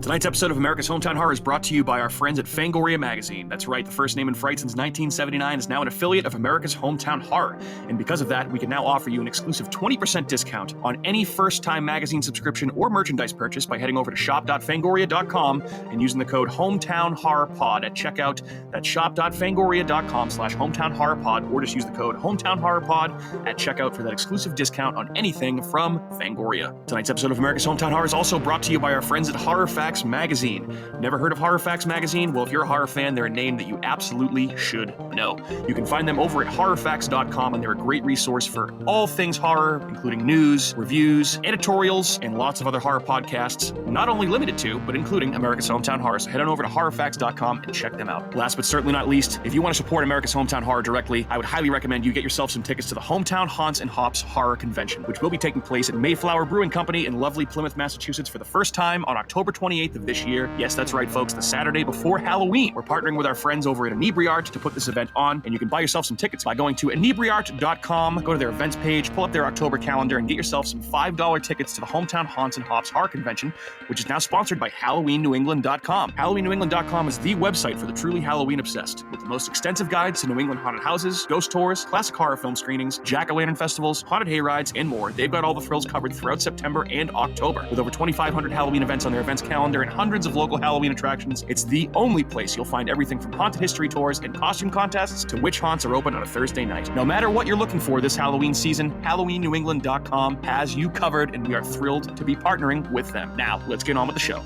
Tonight's episode of America's Hometown Horror is brought to you by our friends at Fangoria Magazine. That's right, the first name in Fright since 1979 is now an affiliate of America's Hometown Horror. And because of that, we can now offer you an exclusive 20% discount on any first-time magazine subscription or merchandise purchase by heading over to shop.fangoria.com and using the code HometownHorrorPod at checkout. That's shop.fangoria.com/HometownHorrorPod, or just use the code HometownHorrorPod at checkout for that exclusive discount on anything from Fangoria. Tonight's episode of America's Hometown Horror is also brought to you by our friends at Horror Facts Magazine. Never heard of Horror Facts Magazine? Well, if you're a horror fan, they're a name that you absolutely should know. You can find them over at horrorfacts.com, and they're a great resource for all things horror, including news, reviews, editorials, and lots of other horror podcasts, not only limited to, but including America's Hometown Horror. So head on over to horrorfacts.com and check them out. Last but certainly not least, if you want to support America's Hometown Horror directly, I would highly recommend you get yourself some tickets to the Hometown Haunts and Hops Horror Convention, which will be taking place at Mayflower Brewing Company in lovely Plymouth, Massachusetts for the first time on October 28th of this year. Yes, that's right, folks, the Saturday before Halloween. We're partnering with our friends over at Inebriart to put this event on, and you can buy yourself some tickets by going to inebriart.com, go to their events page, pull up their October calendar, and get yourself some $5 tickets to the Hometown Haunts and Hops Horror Convention, which is now sponsored by HalloweenNewEngland.com. HalloweenNewEngland.com is the website for the truly Halloween-obsessed, with the most extensive guides to New England haunted houses, ghost tours, classic horror film screenings, jack-o'-lantern festivals, haunted hayrides, and more. They've got all the thrills covered throughout September and October. With over 2,500 Halloween events on their events calendar and hundreds of local Halloween attractions, it's the only place you'll find everything from haunted history tours and costume contests to witch haunts are open on a Thursday night. No matter what you're looking for this Halloween season, HalloweenNewEngland.com has you covered, and we are thrilled to be partnering with them. Now, let's get on with the show.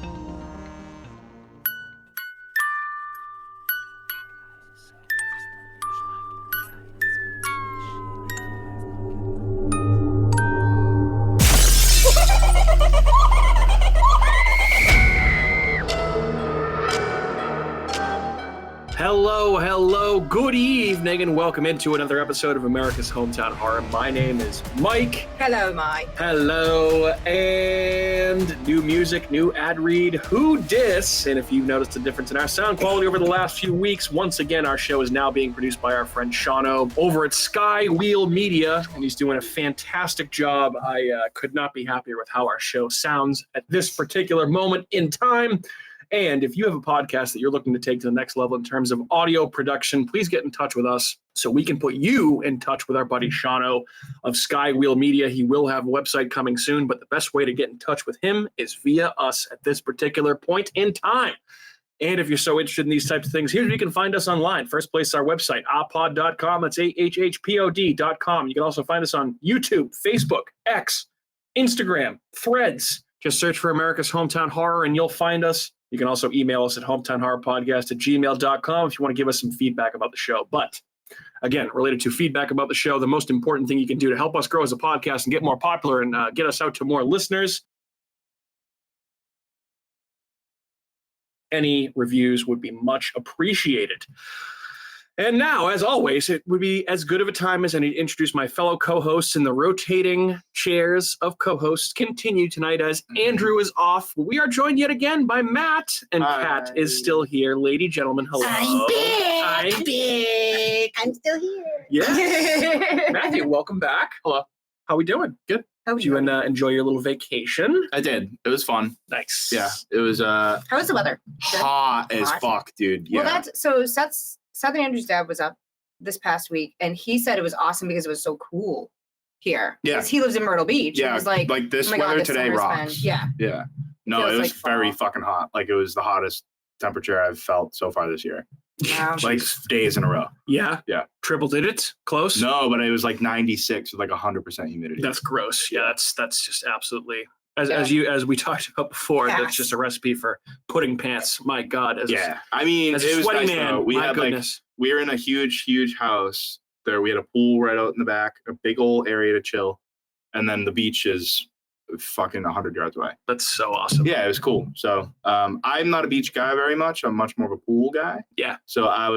Hello, good evening, and welcome into another episode of America's Hometown Horror. My name is Mike. Hello, Mike. Hello, and new music, new ad read, Who Dis? And if you've noticed a difference in our sound quality over the last few weeks, once again, our show is now being produced by our friend Shano over at Skywheel Media, and he's doing a fantastic job. I could not be happier with how our show sounds at this particular moment in time. And if you have a podcast that you're looking to take to the next level in terms of audio production, please get in touch with us so we can put you in touch with our buddy Shano of Skywheel Media. He will have a website coming soon, but the best way to get in touch with him is via us at this particular point in time. And if you're so interested in these types of things, here's where you can find us online. First place is our website, ahpod.com. That's ahhpod.com. You can also find us on YouTube, Facebook, X, Instagram, Threads. Just search for America's Hometown Horror and you'll find us. You can also email us at hometownhorrorpodcast@gmail.com if you want to give us some feedback about the show. But again, related to feedback about the show, the most important thing you can do to help us grow as a podcast and get more popular and get us out to more listeners, any reviews would be much appreciated. And now, as always, it would be as good of a time as any to introduce my fellow co-hosts, and the rotating chairs of co-hosts continue tonight as Andrew is off. We are joined yet again by Matt, and Kat is still here. Lady, gentlemen, hello. I'm back. I'm still here. Yeah. Matthew, welcome back. Hello. How we doing? Good. Did you enjoy your little vacation? I did. It was fun. Nice. Yeah. It was How was the weather? hot as fuck, dude. Yeah. Well, Seth and Andrew's dad was up this past week, and he said it was awesome because it was so cool here. Yeah. Because he lives in Myrtle Beach. Yeah. It was like this oh my weather God, today summer's rocks. been- yeah. Yeah. No, Feels it was like fall. very fucking hot. Like it was the hottest temperature I've felt so far this year. Wow. Like days in a row. Yeah? Yeah. Triple digits? Close? No, but it was like 96 with like 100% humidity. That's gross. Yeah, that's just absolutely as we talked about before. Yes. That's just a recipe for pudding pants. My God. Yeah. I mean, As it a was sweaty nice man, though. We my had goodness. we were in a huge house there. We had a pool right out in the back, a big old area to chill, and then the beach is fucking 100 yards away. That's so awesome. Yeah, it was cool. So I'm not a beach guy very much. I'm much more of a pool guy. Yeah. So I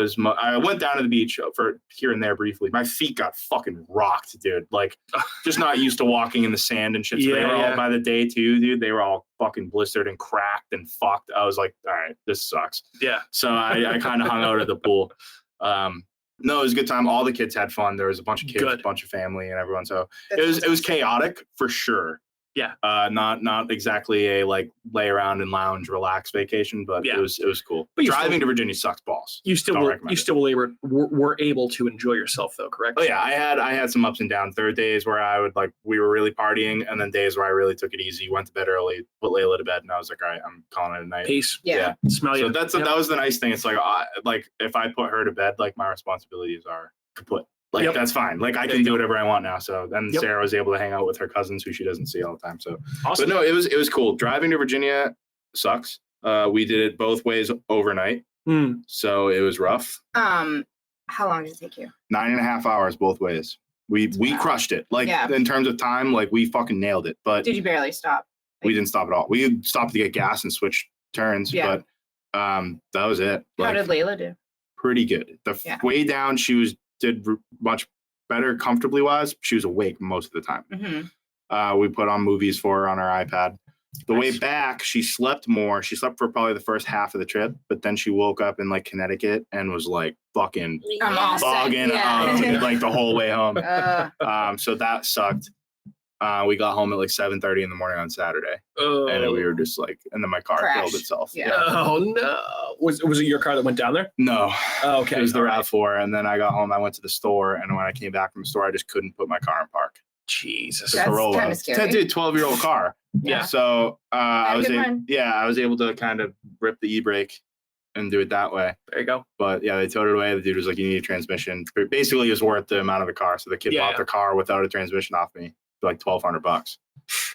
went down to the beach for here and there briefly. My feet got fucking rocked, dude. Like just not used to walking in the sand and shit. So they were all by the day too, dude. They were all fucking blistered and cracked and fucked. I was like, all right, this sucks. Yeah. So I kind of hung out at the pool. No, it was a good time. All the kids had fun. There was a bunch of kids, a bunch of family and everyone. So it was chaotic for sure. Yeah. Not exactly a like lay around and lounge, relax vacation, but Yeah. it was cool. But you Driving still- to Virginia sucks balls. You still Don't were, recommend you it. still were able to enjoy yourself though, correct? Oh yeah, I had some ups and downs. There were days where I would like we were really partying, and then days where I really took it easy, went to bed early, put Layla to bed, and I was like, all right, I'm calling it a night. Peace. Yeah. Smell So you. that Yep. was the nice thing. It's like if I put her to bed, like my responsibilities are kaput. Like Yep. that's fine. Like I There can you do go. whatever I want now. So then Yep. Sarah was able to hang out with her cousins who she doesn't see all the time. So Awesome. but no, it was cool. Driving to Virginia sucks. We did it both ways overnight, Mm. so it was rough. How long did it take you? 9.5 hours both ways. We Wow. crushed it. Like Yeah. in terms of time, like we fucking nailed it. But Did you barely stop? we didn't stop at all. We stopped to get gas and switch turns, Yeah. but that was it. How Like, did Layla do? pretty good. The Yeah. way down, she did much better comfortably wise. She was awake most of the time. Mm-hmm. We put on movies for her on her iPad. The way Nice. back, she slept more. She slept for probably the first half of the trip, but then she woke up in like Connecticut and was like fucking I'm all set. bogging Yeah. like the whole way home. Uh, So that sucked. We got home at like 7:30 in the morning on Saturday, Oh. and then we were just like, and then my car Crash. killed itself. Yeah. Oh no! Was it your car that went down there? No, Oh, okay. it was the all right. RAV4, and then I got home. I went to the store, and when I came back from the store, I just couldn't put my car in park. Jesus. The That's Corolla, kinda scary. Dude, 12-year-old car. Yeah. So I Had a was good able, run. I was able to kind of rip the e-brake and do it that way. There you go. But yeah, they towed it away. The dude was like, "You need a transmission." Basically, it was worth the amount of the car. So the kid Yeah, bought yeah. the car without a transmission off me for like $1,200.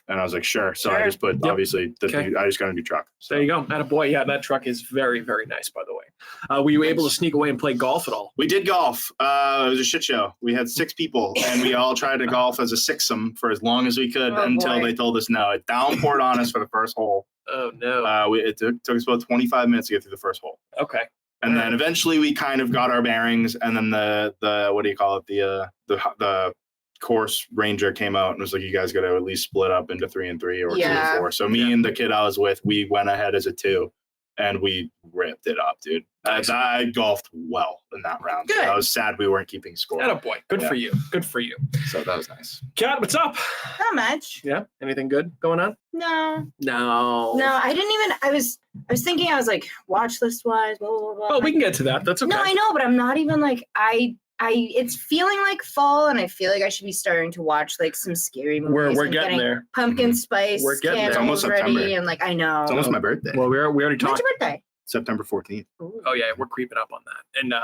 And I was like, "Sure." So I Sure. just put Yep. obviously Okay. I just got a new truck. So There you go. Attaboy. Yeah, that truck is very, very nice, by the way. Were you able to sneak away and play golf at all? we did golf. It was a shit show. We had 6 people, and we all tried to golf as a sixsome for as long as we could Oh, until boy. they told us no. It downpoured on us for the first hole. Oh no. It took us about 25 minutes to get through the first hole. Okay. And then eventually we kind of got our bearings, and then the what do you call it, the course ranger came out and was like, "You guys got to at least split up into 3 and 3 or 2 Yeah. and 4." So me and the kid I was with, we went ahead as a 2, and we ripped it up, dude. Nice. I golfed well in that round. So Good. I was sad we weren't keeping score. Attaboy. Good Yeah. for you. Good for you. So that was nice. Kat, what's up? Not much. Yeah. Anything good going on? No. No. No, I didn't even. I was thinking. I was like, watch list wise. Blah blah blah. Oh, we can get to that. That's okay. No, I know, but I'm not even like I. It's feeling like fall, and I feel like I should be starting to watch like some scary movies. We're and getting there. Pumpkin Mhm. spice We're getting there. It's almost candles ready, September. and like I know. It's almost my birthday. Well, we already When's talked. your birthday? September 14th. Oh yeah, we're creeping up on that, and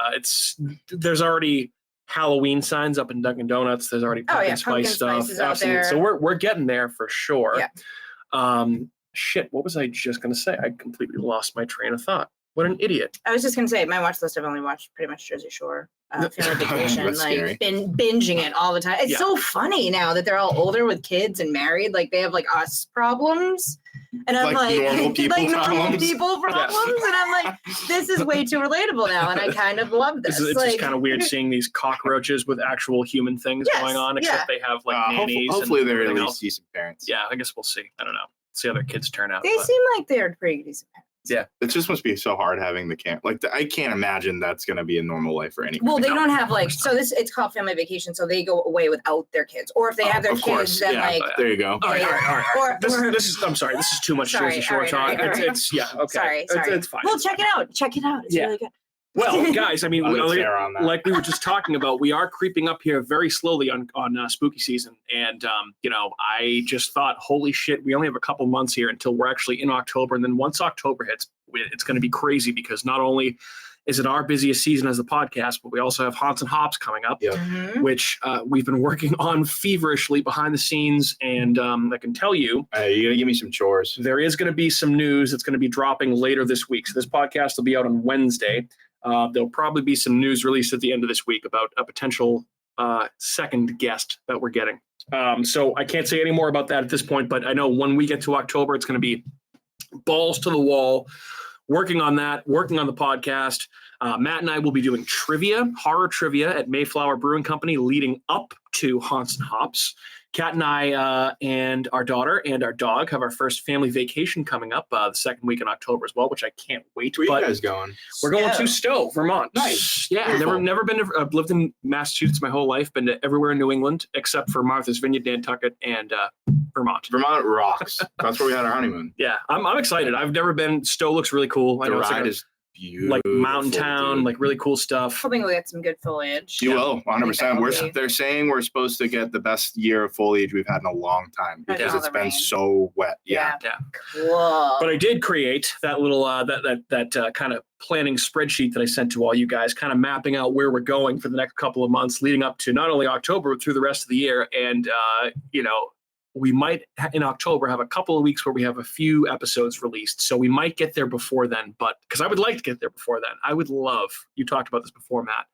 there's already Halloween signs up in Dunkin' Donuts. There's already Oh, pumpkin yeah, spice pumpkin stuff. spice is out Absolutely. there. So we're getting there for sure. Yeah. Shit, what was I just gonna say? I completely lost my train of thought. What an idiot. I was just gonna say my watch list. I've only watched pretty much Jersey Shore. Family Vacation, That's scary. like been binging it all the time. It's Yeah. so funny now that they're all older with kids and married. Like they have like us problems, and I'm Like like normal people like normal problems. people problems, and I'm like, this is way too relatable now, and I kind of love this. It's like, just kind of weird seeing these cockroaches with actual human things Yes, going on, except they have like nannies. Hopefully and they're at everything least else. decent parents. Yeah, I guess we'll see. I don't know. See how their kids turn out. They but- seem like they're pretty decent. It just must be so hard having the camp. Like I can't imagine that's going to be a normal life for anyone. Well, they No, don't of have like course so this. It's called Family Vacation, so they go away without their kids, or if they have their of kids, course. then Yeah. like There you go. All right. Or- This is. I'm sorry. This is too much Sorry, Jersey Shore all right, talk. all right, all right. It's yeah. Okay. Sorry, sorry. It's fine. Well, it's check fine. it out. Check it out. It's Yeah. really good. Well, guys, I mean, I'll get like, Sarah on that. like we were just talking about, we are creeping up here very slowly on spooky season, and I just thought, holy shit, we only have a couple months here until we're actually in October, and then once October hits, it's going to be crazy because not only is it our busiest season as the podcast, but we also have Haunts and Hops coming up, Yeah. Mhm. which we've been working on feverishly behind the scenes, and I can tell you, You got to give me some chores. there is going to be some news that's going to be dropping later this week. So this podcast will be out on Wednesday. There'll probably be some news released at the end of this week about a potential second guest that we're getting. So I can't say any more about that at this point, but I know when we get to October, it's going to be balls to the wall, working on that, working on the podcast. Matt and I will be doing horror trivia at Mayflower Brewing Company leading up to Haunts and Hops. Kat and I and our daughter and our dog have our first family vacation coming up the second week in October as well, which I can't wait. Where But you guys going? we're going to Stowe. Stowe, Vermont. Nice. Yeah, Beautiful. never been to, I've lived in Massachusetts my whole life, been to everywhere in New England except for Martha's Vineyard, Nantucket, and Vermont. Vermont rocks. That's where we had our honeymoon. Yeah, I'm excited. I've never been. Stowe looks really cool. I The know it's ride like is beautiful. like mountain town, dude. like really cool stuff. Hoping we'll get some good foliage. You will, I think 100%. that will We're be- they're saying we're supposed to get the best year of foliage we've had in a long time Because because of it's the been rain. so wet. Yeah. Cool. But I did create that little that kind of planning spreadsheet that I sent to all you guys, kind of mapping out where we're going for the next couple of months, leading up to not only October but through the rest of the year. And we might in October have a couple of weeks where we have a few episodes released, so we might get there before then. But because I would like to get there before then, I would love. You talked about this before, Matt.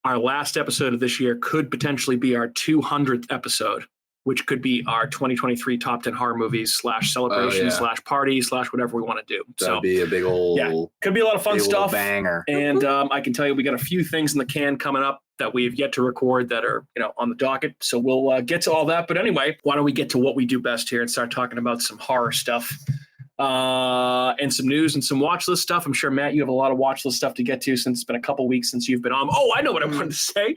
Our last episode of this year could potentially be our 200th episode, which could be our 2023 top 10 horror movies /celebration /party /whatever we want to do. That'd be a big old, could be a lot of fun big old stuff. banger. And I can tell you, we got a few things in the can coming up that we've yet to record that are, on the docket. So we'll get to all that. But anyway, why don't we get to what we do best here and start talking about some horror stuff and some news and some watch list stuff. I'm sure, Matt, you have a lot of watch list stuff to get to since it's been a couple weeks since you've been on. Oh, I know what I wanted to say.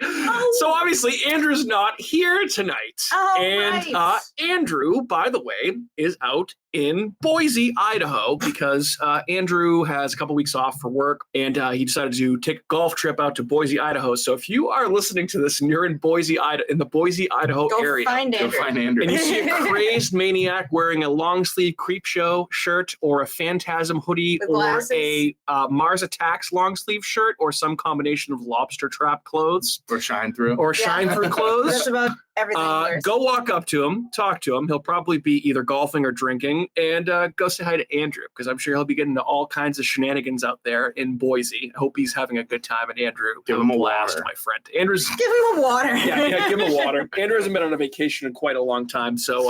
So obviously, Andrew's not here tonight. Right. Andrew, by the way, is out in Boise, Idaho, because Andrew has a couple weeks off for work, and he decided to take a golf trip out to Boise, Idaho. So if you are listening to this and you're in Boise, Idaho, Go area, find Andrew. Go find Andrew. and you see a crazed maniac wearing a long sleeve Creep Show shirt or a Phantasm hoodie With or glasses. a Mars Attacks long sleeve shirt or some combination of lobster trap clothes Or shine through. or shine through That's clothes, about everything. wears. go walk up to him, talk to him. He'll probably be either golfing or drinking, and go say hi to Andrew, because I'm sure he'll be getting into all kinds of shenanigans out there in Boise. I hope he's having a good time. And Andrew, Give have him a a blast, water. my friend. Andrew's Give him a water. yeah, give him a water. Andrew hasn't been on a vacation in quite a long time, so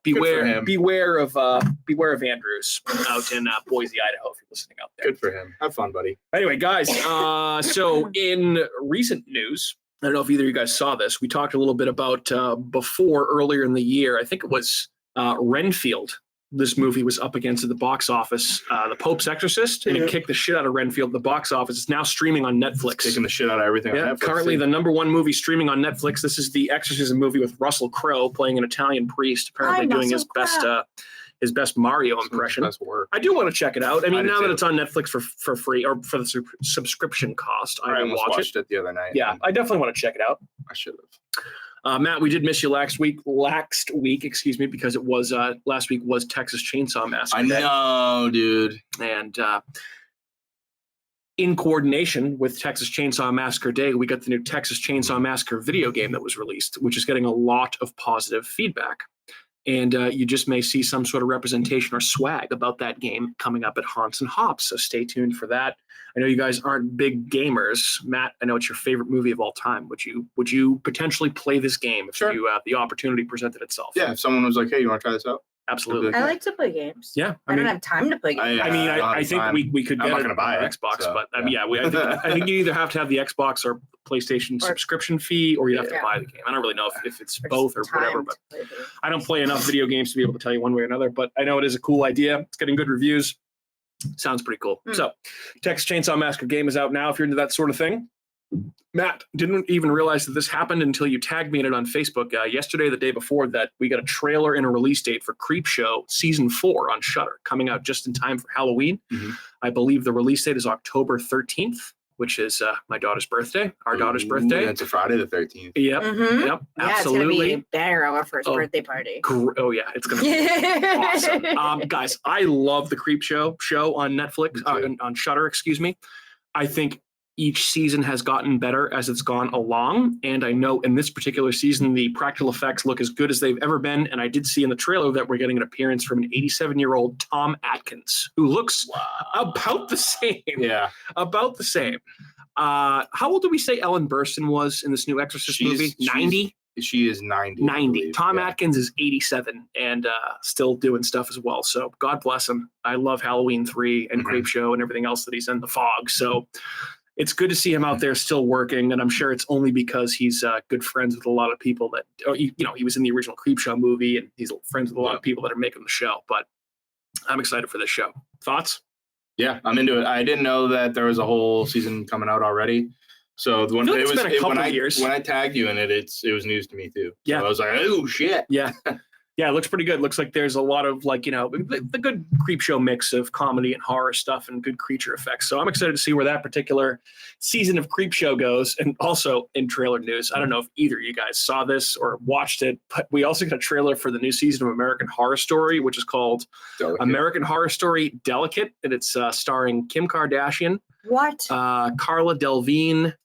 beware him. of Andrews out in Boise, Idaho. If you're listening out there. Good for him. Have fun, buddy. Anyway, guys, so in recent news, I don't know if either of you guys saw this. We talked a little bit about earlier in the year. I think it was Renfield. This movie was up against at the box office, The Pope's Exorcist, and it kicked the shit out of Renfield at the box office. It's now streaming on Netflix. Taking the shit out of everything. Yeah, on Netflix, currently the number one movie streaming on Netflix. This is the Exorcism movie with Russell Crowe playing an Italian priest, apparently Hi, doing his Russell best Mario Some of his impression. best work. I do want to check it out. I mean, I do now that too. it's on Netflix for free or for the subscription cost, I I will almost watch it. watched it the other night. Yeah, I definitely want to check it out. I should have. Matt, we did miss you last week, excuse me, because it was last week was Texas Chainsaw Massacre I Day. know, dude. And in coordination with Texas Chainsaw Massacre Day, we got the new Texas Chainsaw Massacre video game that was released, which is getting a lot of positive feedback. And you just may see some sort of representation or swag about that game coming up at Haunts and Hops. So stay tuned for that. I know you guys aren't big gamers. Matt, I know it's your favorite movie of all time. Would you potentially play this game if Sure. the opportunity presented itself? Yeah, if someone was like, "Hey, you want to try this out?" Absolutely. I like to play games. Yeah. I don't have time to play games. I think we could I'm get not it gonna on buy our it, Xbox, so, but yeah. I think you either have to have the Xbox or PlayStation Or- subscription fee, or you have to Yeah. buy the game. I don't really know if it's Or both or just whatever, time but to play the- I don't play enough video games to be able to tell you one way or another. But I know it is a cool idea. It's getting good reviews. Sounds pretty cool. Mm. So, Texas Chainsaw Massacre game is out now. If you're into that sort of thing. Matt, didn't even realize that this happened until you tagged me in it on Facebook yesterday, the day before, that we got a trailer and a release date for Creep Show Season 4 on Shudder, coming out just in time for Halloween. Mhm. I believe the release date is October 13th, which is my daughter's birthday, our daughter's birthday. It's a Friday the 13th. Yep, Mhm. yep, Yeah, absolutely. it's gonna be better of our first Oh. birthday party. Oh, yeah, it's going to be awesome. Guys, I love the Creep Show on Netflix, Me too. on Shudder, excuse me. I think each season has gotten better as it's gone along. And I know in this particular season, the practical effects look as good as they've ever been. And I did see in the trailer that we're getting an appearance from an 87-year-old Tom Atkins, who looks about the same. Yeah, About the same. How old do we say Ellen Burstyn was in this new Exorcist movie? 90? she is 90. I 90. believe. Tom Yeah. Atkins is 87 and still doing stuff as well. So God bless him. I love Halloween 3 and Mhm. Creep Show and everything else that he's in, The Fog. So it's good to see him out there still working. And I'm sure it's only because he's good friends with a lot of people that, he was in the original Creep Show movie and he's friends with a lot of people that are making the show. But I'm excited for this show. Thoughts? Yeah, I'm into it. I didn't know that there was a whole season coming out already. So when feel like it it's was been a couple when years. I tagged you in it, it was news to me too. Yeah. So I was like, oh shit. Yeah. Yeah, it looks pretty good. Looks like there's a lot of like, the good creep show mix of comedy and horror stuff and good creature effects. So I'm excited to see where that particular season of Creep Show goes. And also in trailer news, I don't know if either of you guys saw this or watched it, but we also got a trailer for the new season of American Horror Story, which is called American Horror Story Delicate. And it's starring Kim Kardashian, What? Carla Delvine,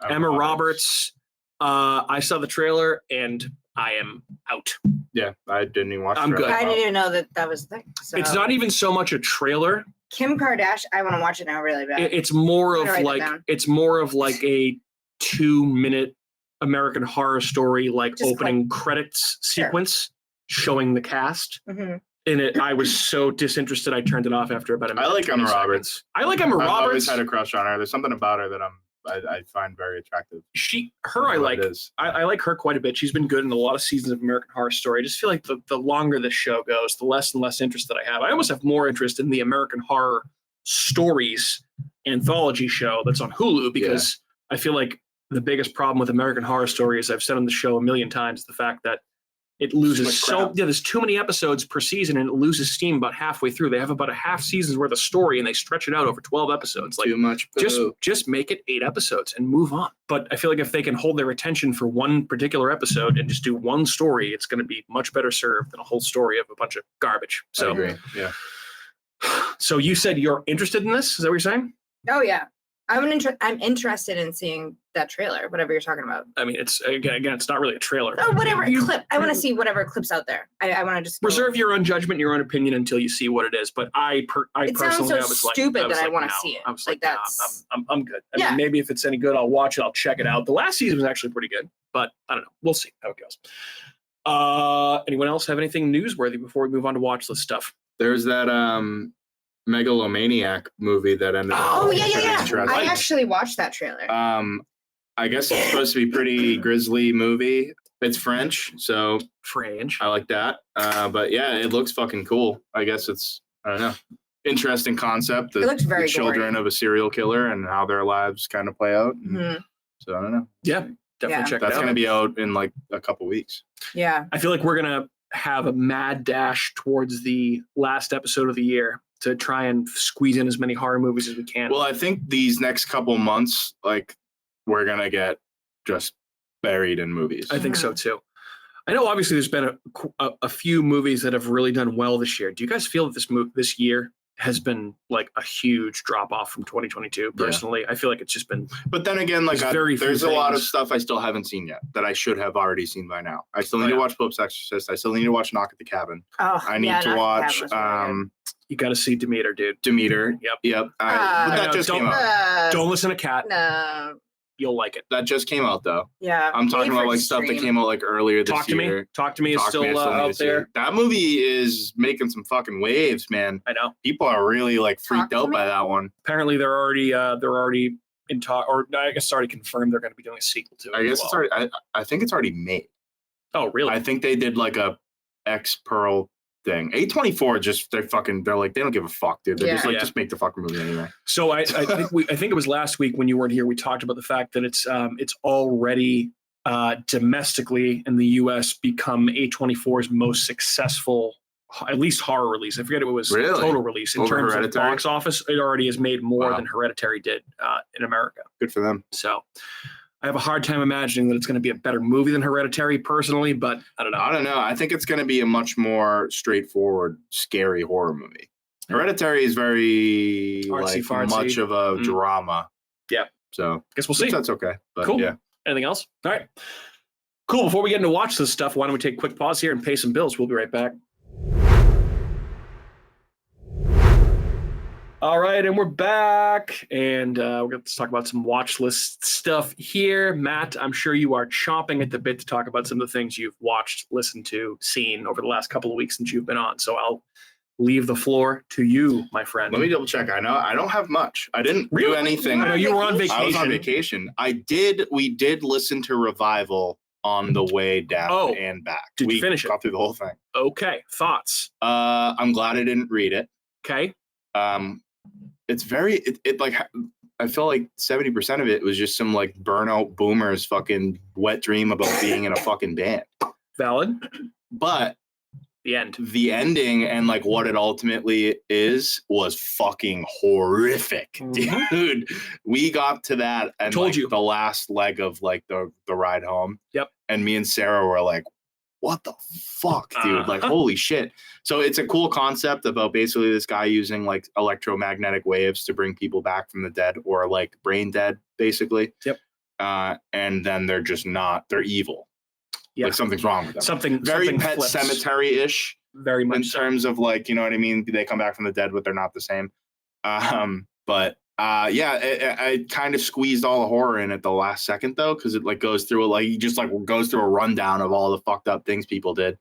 Emma Roberts. I saw the trailer and I am out. Yeah, I didn't even watch. I'm good. I didn't even know that was the thing. So. It's not even so much a trailer. Kim Kardashian. I want to watch it now, really bad. It's more of I'm gonna write like that down. it's more of like a 2-minute American Horror Story like Just opening credits Sure. sequence showing the cast. Mhm. And I was so disinterested. I turned it off after about a minute. I like 20 Emma seconds. Roberts. I like Emma I've always Roberts. had a crush on her. There's something about her that I find very attractive. I like. I like her quite a bit. She's been good in a lot of seasons of American Horror Story. I just feel like the longer this show goes, the less and less interest that I have. I almost have more interest in the American Horror Stories anthology show that's on Hulu because I feel like the biggest problem with American Horror Story, as I've said on the show a million times, is the fact that it loses there's too many episodes per season and it loses steam about halfway through. They have about a half season's worth of story and they stretch it out over 12 episodes. Like Too much. just make it 8 episodes and move on. But I feel like if they can hold their attention for one particular episode and just do one story, it's going to be much better served than a whole story of a bunch of garbage. I So, agree. Yeah. so you said you're interested in this? Is that what you're saying? Oh yeah, I'm interested in seeing that trailer. Whatever you're talking about. I mean, it's again, it's not really a trailer. Oh, whatever clip. I want to see whatever clips out there. I want to just Reserve your own judgment, your own opinion until you see what it is. But I It sounds personally, so I was like, stupid that I want wanna see it. I was Like, like, nah, that's- I'm good. I Yeah. mean, maybe if it's any good, I'll watch it. I'll check it out. The last season was actually pretty good, but I don't know. We'll see how it goes. Anyone else have anything newsworthy before we move on to watch list stuff? There's that Megalomaniac movie that ended up. Oh being yeah. pretty interesting. I actually watched that trailer. I guess it's supposed to be pretty grisly movie. It's French, so Fringe. I like that. But yeah, it looks fucking cool. I guess I don't know. Interesting concept. It looks very the children gory. of a serial killer and how their lives kind of play out. And Mhm. So I don't know. Yeah, definitely Yeah. check That's it out. going to be out in like a couple weeks. Yeah. I feel like we're gonna have a mad dash towards the last episode of the year to try and squeeze in as many horror movies as we can. Well, I think these next couple months, like, we're going to get just buried in movies. I think so too. I know obviously there's been a few movies that have really done well this year. Do you guys feel that this year has been like a huge drop off from 2022? Personally, I feel like it's just been. But then again, like, There's there's a few lot of things. stuff I still haven't seen yet that I should have already seen by now. I still need Oh, to yeah. watch Pope's Exorcist. I still need to watch Knock at the Cabin. Oh, I need yeah, to Knock watch at the Cabin was really You got to see Demeter, dude. Demeter. Yep. Yep. But I that know, just don't- came good. out. Don't listen to Cat. No. You'll like it. That just came out though. Yeah. I'm talking Wait about for like it to stuff that stream. came out like earlier this Talk to year. me. Talk to me is Talk to still Me, I still need out to see there. it. That movie is making some fucking waves, man. I know. People are really like Talk freaked to out Me? by that one. Apparently, they're already in talk, or I guess it's already confirmed they're going to be doing a sequel to it. I as guess well. it's already. I think it's already made. Oh, really? I think they did like a X Pearl thing. A24 just they're like they don't give a fuck, dude. They're just Yeah. like Yeah. just make the fucking movie anyway. So I think it was last week when you weren't here. We talked about the fact that it's already domestically in the U.S. become A24's most successful, at least horror release. I forget if it was Really? total release in Over terms Hereditary? of box office. It already has made more Wow. than Hereditary did in America. Good for them. So I have a hard time imagining that it's going to be a better movie than Hereditary, personally. But I don't know. I don't know. I think it's going to be a much more straightforward, scary horror movie. Hereditary is very Artsy like fartsy. much of a Mm. drama. Yeah. So Guess we'll see. that's okay. But Cool. yeah. Anything else? All right. Cool. Before we get into watch this stuff, why don't we take a quick pause here and pay some bills? We'll be right back. All right, and we're back, and we're going to talk about some watch list stuff here. Matt, I'm sure you are chomping at the bit to talk about some of the things you've watched, listened to, seen over the last couple of weeks since you've been on. So I'll leave the floor to you, my friend. Let me double check. I know I don't have much. I didn't do Really? anything. I know you were on vacation. I was on vacation. We did listen to Revival on the way down Oh. and back. Did you we finish it? got through the whole thing. Okay, thoughts? I'm glad I didn't read it. Okay. It's very it like I feel like 70% of it was just some like burnout boomer's fucking wet dream about being in a fucking band. Valid. But The end. The ending and like what it ultimately was fucking horrific, dude. We got to that and Told like you. the last leg of like the ride home. Yep. And me and Sarah were like, what the fuck, dude? Like, holy shit. So it's a cool concept about basically this guy using like electromagnetic waves to bring people back from the dead or like brain dead, basically. Yep. And then they're just not, they're evil. Yeah. Like something's wrong with them. Something Very something Pet flips. Cemetery-ish. Very much In so. terms of like, you know what I mean? They come back from the dead, but they're not the same. But I kind of squeezed all the horror in at the last second though, because it like goes through a rundown of all the fucked up things people did.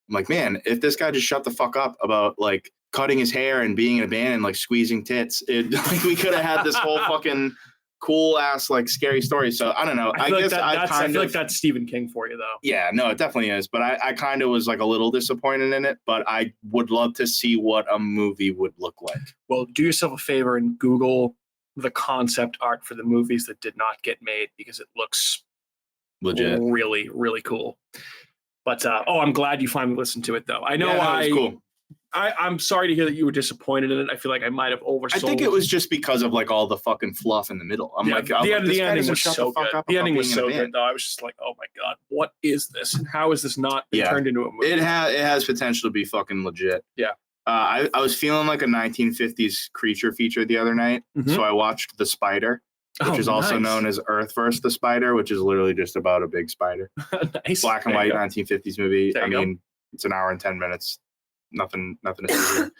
I'm like, man, if this guy just shut the fuck up about like cutting his hair and being in a band and like squeezing tits, like we could have had this whole fucking cool ass like scary story. So I don't know. I feel guess I feel like that's Stephen King for you though. Yeah, no, it definitely is. But I kind of was like a little disappointed in it. But I would love to see what a movie would look like. Well, do yourself a favor and Google the concept art for the movies that did not get made because it looks Legit. really, really cool. But I'm glad you finally listened to it though. I know Yeah, no, it was cool. I'm sorry to hear that you were disappointed in it. I feel like I might have oversold. I think it was just because of like all the fucking fluff in the middle. I'm like, the ending was so good. The ending was so good, though. I was just like, oh my god, what is this? And how is this not been turned into a movie? It has potential to be fucking legit. Yeah. I was feeling like a 1950s creature feature the other night, so I watched The Spider, which is also known as Earth vs. the Spider, which is literally just about a big spider. Nice. Black and white 1950s movie. There I you mean, it's an hour and 10 minutes. Nothing to see here.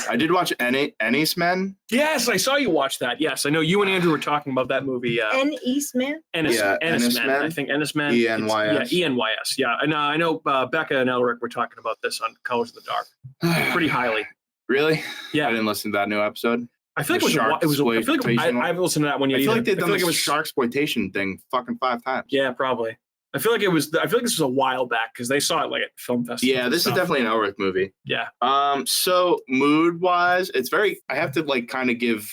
I did watch Ennis Men. Yes, I saw you watch that. Yes, I know you and Andrew were talking about that movie. Eastman. Ennis Men. I think Ennis Men. ENYS. Yeah, ENYS. Yeah, and I know Becca and Elric were talking about this on Colors of the Dark pretty highly. Really? Yeah. I didn't listen to that new episode. I feel like it was. I feel like I've listened to that one. I feel like they've done it the was shark exploitation thing fucking 5 times. Yeah, probably. I feel like this was a while back because they saw it like at film festival. Yeah, this is definitely an Elric movie. Yeah. So mood wise, it's very. I have to like kind of give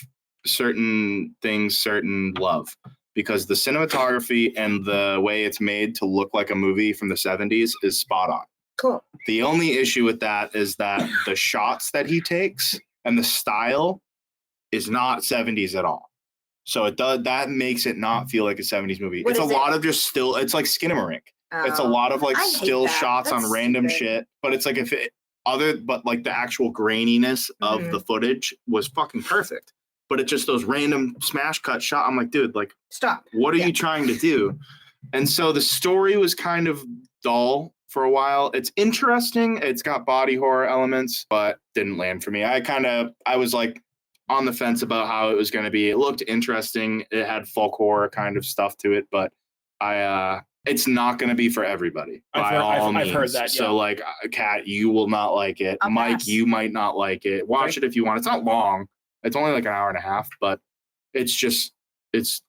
certain things certain love because the cinematography and the way it's made to look like a movie from the 70s is spot on. Cool. The only issue with that is that the shots that he takes and the style is not 70s at all. So that makes it not feel like a 70s movie. It's a lot of just still. It's like Skinamarink. It's a lot of like still shots on random shit. But it's like but like the actual graininess of the footage was fucking perfect. But it's just those random smash cut shot. I'm like, dude, like, stop. What are you trying to do? And so the story was kind of dull for a while. It's interesting. It's got body horror elements, but didn't land for me. I was like, on the fence about how it was going to be. It looked interesting. It had folk horror kind of stuff to it, but it's not going to be for everybody. I've heard that. Yeah. So like, Kat, you will not like it. Mike, you might not like it. Watch it if you want. It's not long. It's only like an hour and a half, but it's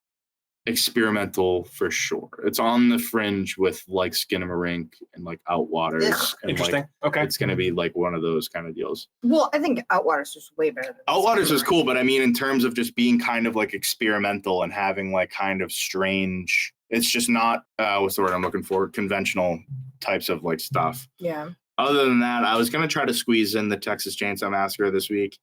experimental for sure. It's on the fringe with like Skinamarink and like Outwaters. And interesting. Like, okay. It's going to be like one of those kind of deals. Well, I think Outwaters was way better. Outwaters was cool, but I mean, in terms of just being kind of like experimental and having like kind of strange, it's just not, what's the word I'm looking for? Conventional types of like stuff. Yeah. Other than that, I was going to try to squeeze in the Texas Chainsaw Massacre this week,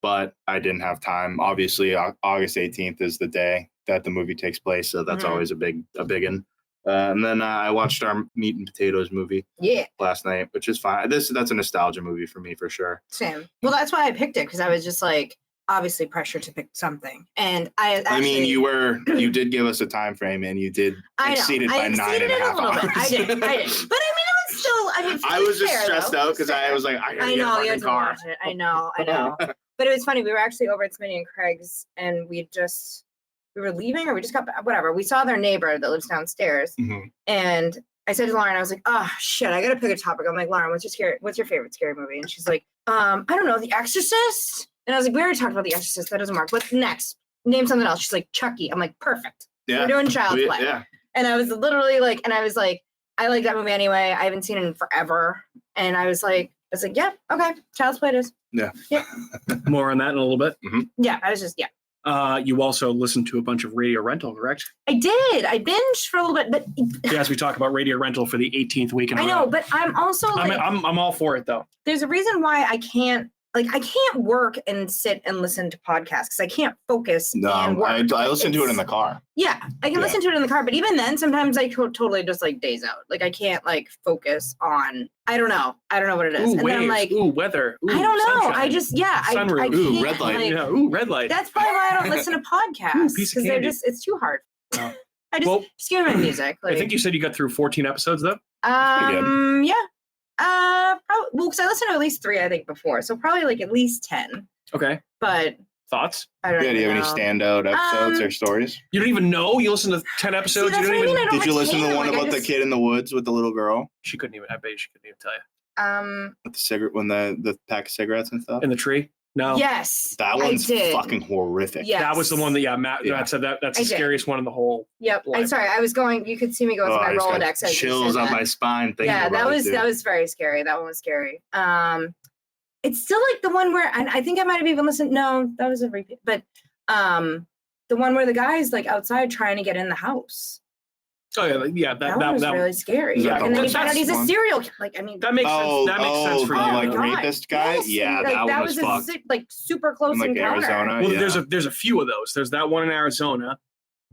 but I didn't have time. Obviously, August 18th is the day that the movie takes place, so that's always a big one. And then I watched our Meat and Potatoes movie last night, which is fine. That's a nostalgia movie for me for sure. Same. Well, that's why I picked it, because I was just like obviously pressured to pick something, and I mean you did give us a time frame, and you did exceed it by 9.5 hours. I did, but I mean it was still. I was just stressed out because I was like, I gotta get a fucking car. Watch it. I know. But it was funny. We were actually over at Smitty and Craig's, and we were leaving, or we just got back, whatever. We saw their neighbor that lives downstairs, and I said to Lauren, I was like, oh shit, I gotta pick a topic. I'm like, Lauren, what's your favorite scary movie? And she's like, I don't know, The Exorcist. And I was like, we already talked about The Exorcist. That doesn't work. What's next? Name something else. She's like, Chucky. I'm like, perfect. Yeah. We're doing Child's Play. Yeah. And I was literally like, I like that movie anyway. I haven't seen it in forever. And I was like, yeah, okay, Child's Play it is. Yeah. More on that in a little bit. Yeah, I was just, You also listened to a bunch of Radio Rental, correct? I did. I binged for a little bit, but Yes, we talk about Radio Rental for the 18th week in a row. I know, but I'm also like, I'm all for it though. there's a reason why I can't work and sit and listen to podcasts because I can't focus. No, and work. I listen to it in the car. Yeah, I can listen to it in the car, but even then, sometimes I totally just like daze out. Like I can't like focus on. I don't know what it is. Ooh, and waves. then I'm like, ooh, weather. Ooh, I don't know. sunshine. I just Sunroof. I Ooh, can't, red light. like, Yeah. Ooh, red light. That's probably why I don't listen to podcasts piece of because they're candy. just it's too hard. Oh. Just give me my music. Like, I think you said you got through 14 episodes though. yeah. Probably, well, because I listened to at least 3, I think, before, so probably like at least 10. Okay. But Thoughts? I don't. Yeah, do you have any know. standout episodes or stories? You don't even know? You listen to 10 episodes? that's You don't what I even. mean, I don't Did you listen to the retain one them, like, about I the just- kid in the woods with the little girl She couldn't even. I bet she couldn't even tell you. with the cigarette when the pack of cigarettes and stuff? In the tree? No. Yes, That I one's did. fucking horrific. Yes. That was the one that Matt Yeah. said that's I the did. scariest one in the whole. Yep. I'm Life. sorry. I was going. You could see me go through my I just got Rolodex. as you chills said on that. my spine. Thinking Yeah, about that it, was dude. that was very scary. That one was scary. It's still like the one where I think I might have even listened. No, that was a repeat. But the one where the guy's like outside trying to get in the house. Oh yeah, That one was really scary. Is that the and then you worst find out he's a one? serial killer. Like I mean, that makes sense. That makes sense for the you. like God. rapist guy. yes, Yeah, like, that one was a fucked. like super close In like encounter. Arizona. Well, yeah. there's a few of those. There's that one in Arizona.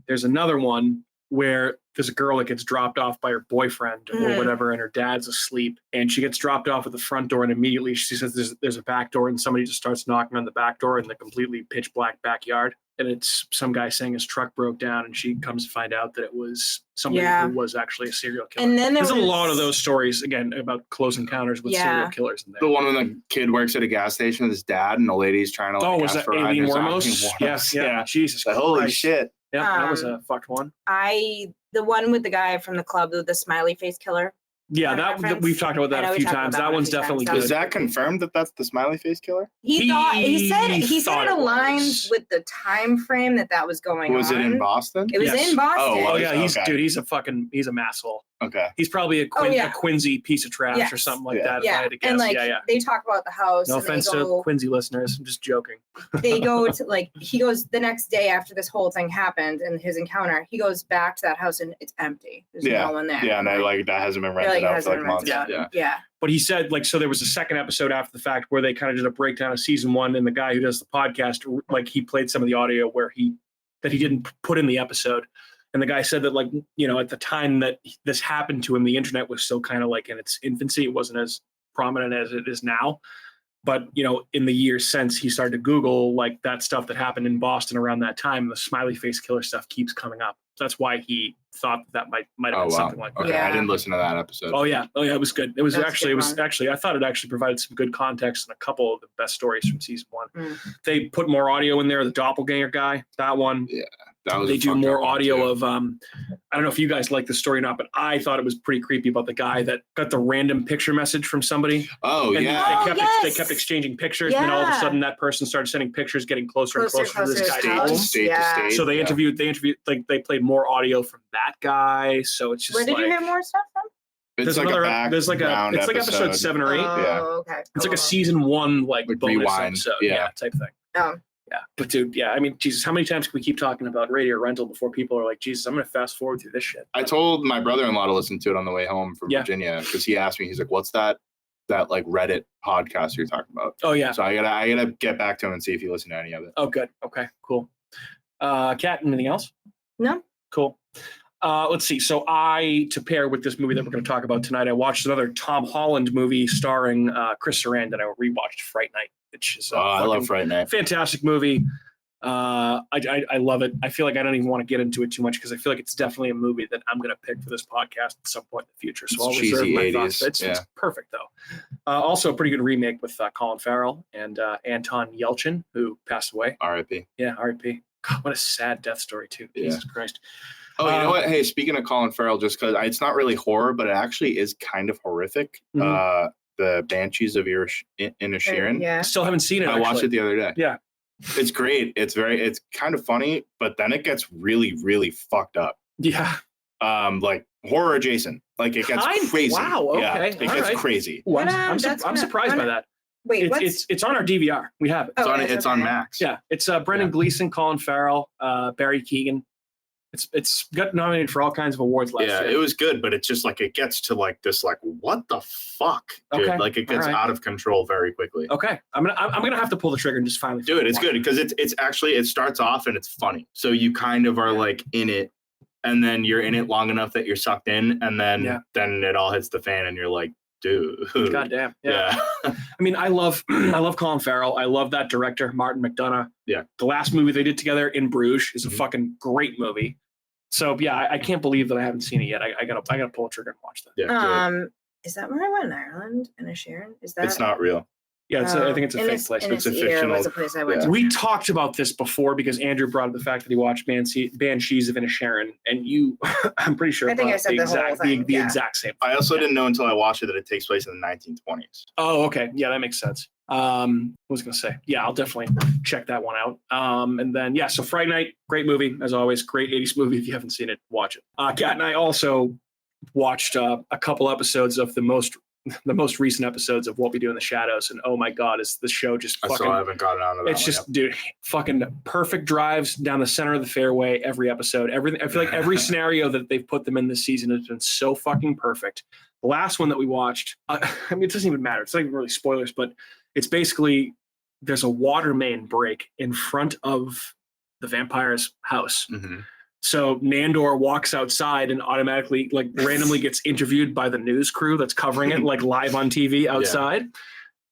There's another one where there's a girl that gets dropped off by her boyfriend or Mhm. whatever, and her dad's asleep, and she gets dropped off at the front door, and immediately she says there's a back door, and somebody just starts knocking on the back door in the completely pitch black backyard, and it's some guy saying his truck broke down, and she comes to find out that it was somebody Yeah. who was actually a serial killer. And then there's a lot of those stories again about close encounters with serial Yeah. killers in there. The one when the kid works at a gas station with his dad, and the lady's trying to. Like, Oh, was ask that for a ride, Aileen and it's Wormos? Aileen Yes, Wormos. yeah. Jesus Like, holy Christ. shit. Yeah, that was Um, a fucked one. The one with the guy from the club, the smiley face killer. Yeah, Point of that reference. we've talked about I that know a we few talked times. about That it a one's few definitely times. good. Is that confirmed that that's the smiley face killer? He thought he said thought it it aligned was. with the time frame that was going Was on. it in Boston? It was Yes. in Boston. Oh, Oh yeah, he's Okay. dude. He's a masshole. Okay. He's probably a Quincy piece of trash or Yes. something like Yeah. that. If I Yeah, had to guess. and like yeah. they talk about the house. No and they offense go, to Quincy listeners. I'm just joking. they go to like he goes the next day after this whole thing happened and his encounter. He goes back to that house and it's empty. There's no one there. Yeah, and that hasn't been They're rented like, it out for hasn't like been months. rented out. Yeah. Yeah. But he said like so there was a second episode after the fact where they kind of did a breakdown of season 1, and the guy who does the podcast like he played some of the audio where he didn't put in the episode. And the guy said that, like, you know, at the time that this happened to him, the internet was still kind of like in its infancy. It wasn't as prominent as it is now. But, you know, in the years since, he started to Google like that stuff that happened in Boston around that time. The smiley face killer stuff keeps coming up. That's why he thought that might have Oh been wow. something like that. Okay, Yeah. I didn't listen to that episode. Oh yeah, it was good. It was That's a actually, good one. I thought it actually provided some good context and a couple of the best stories from season 1. Mm. They put more audio in there. The doppelganger guy, that one. That was They a do fucked more up one, audio too. of. I don't know if you guys like the story or not, but I thought it was pretty creepy about the guy that got the random picture message from somebody. Oh And yeah. they yes. kept exchanging pictures, and then all of a Yeah. sudden that person started sending pictures, getting closer and Closer closer and to this closer guy's to State home. to house. state Yeah. to state. So they yeah. interviewed, like they played more audio from that guy. So it's just Where did like you hear more stuff from? It's there's like another. a There's like a. background It's like episode 7 or 8. Yeah. Oh, okay. It's like Oh. a season 1 like Like bonus rewind, episode, yeah. type thing. Oh. Yeah, but dude, yeah, I mean, Jesus, how many times can we keep talking about Radio Rental before people are like, Jesus, I'm gonna fast forward through this shit? I told my brother-in-law to listen to it on the way home from Yeah. Virginia because he asked me, he's like, "What's that like Reddit podcast you're talking about?" Oh yeah. So I gotta get back to him and see if he listened to any of it. Oh, good. Okay, cool. Kat, anything else? No. Cool. Let's see. So to pair with this movie that we're going to talk about tonight, I watched another Tom Holland movie starring Chris Sarandon. I rewatched Fright Night, which is I love Fright Night. fantastic movie. I love it. I feel like I don't even want to get into it too much because I feel like it's definitely a movie that I'm going to pick for this podcast at some point in the future. So It's I'll reserve cheesy my 80s, thoughts. It's yeah. perfect though. Also a pretty good remake with Colin Farrell and Anton Yelchin, who passed away. R.I.P. Yeah, R.I.P. God, what a sad death story too. Yeah. Jesus Christ. Oh, you know what? Hey, speaking of Colin Farrell, just because it's not really horror, but it actually is kind of horrific. Mhm. The Banshees of Inisherin. I Yeah. still haven't seen it. I watched actually. it the other day. Yeah. It's great. It's kind of funny, but then it gets really, really fucked up. Yeah. Like horror adjacent. Like it gets Kind- crazy. wow, Yeah, okay, it all gets right. crazy. Ooh, But, I'm that's surprised by gonna- that. Wait, it's on our DVR. We have it. Oh, It's on Max. Yeah, it's Brendan Gleeson, Colin Farrell, Barry Keoghan. It's got nominated for all kinds of awards last year. Yeah, it was good, but it's just like it gets to like this, like what the fuck, dude? Okay. Like it gets out of control very quickly. Okay, I'm gonna have to pull the trigger and just finally Do it. It's good because it's actually it starts off and it's funny. So you kind of are like in it, and then you're in it long enough that you're sucked in, and then it all hits the fan, and you're like, dude, goddamn, yeah. I mean, I love Colin Farrell. I love that director, Martin McDonagh. Yeah, the last movie they did together, In Bruges, is a fucking great movie. So yeah, I can't believe that I haven't seen it yet. I gotta pull the trigger and watch that. Yeah. Is that where I went in Ireland? In Sharon? Is that? It's not real. Yeah, I think it's a fake place. It's a fictional. A place I went to. We talked about this before because Andrew brought up the fact that he watched Banshees of Inisherin, and you, I'm pretty sure, I think I said the whole thing. The exact same. I also didn't know until I watched it that it takes place in the 1920s. Oh, okay. Yeah, that makes sense. What was I going to say? Yeah, I'll definitely check that one out. And then, so Fright Night, great movie, as always. Great 80s movie. If you haven't seen it, watch it. Kat and I also watched a couple episodes of the most recent episodes of What We Do in the Shadows. And oh my God, is the show just fucking... I haven't gotten out of that. It's just, dude, fucking perfect drives down the center of the fairway every episode. Everything. I feel like every scenario that they've put them in this season has been so fucking perfect. The last one that we watched, I mean, it doesn't even matter. It's not even really spoilers, but it's basically there's a water main break in front of the vampire's house. Mm-hmm. So Nandor walks outside and automatically, like, randomly gets interviewed by the news crew that's covering it, like, live on TV outside.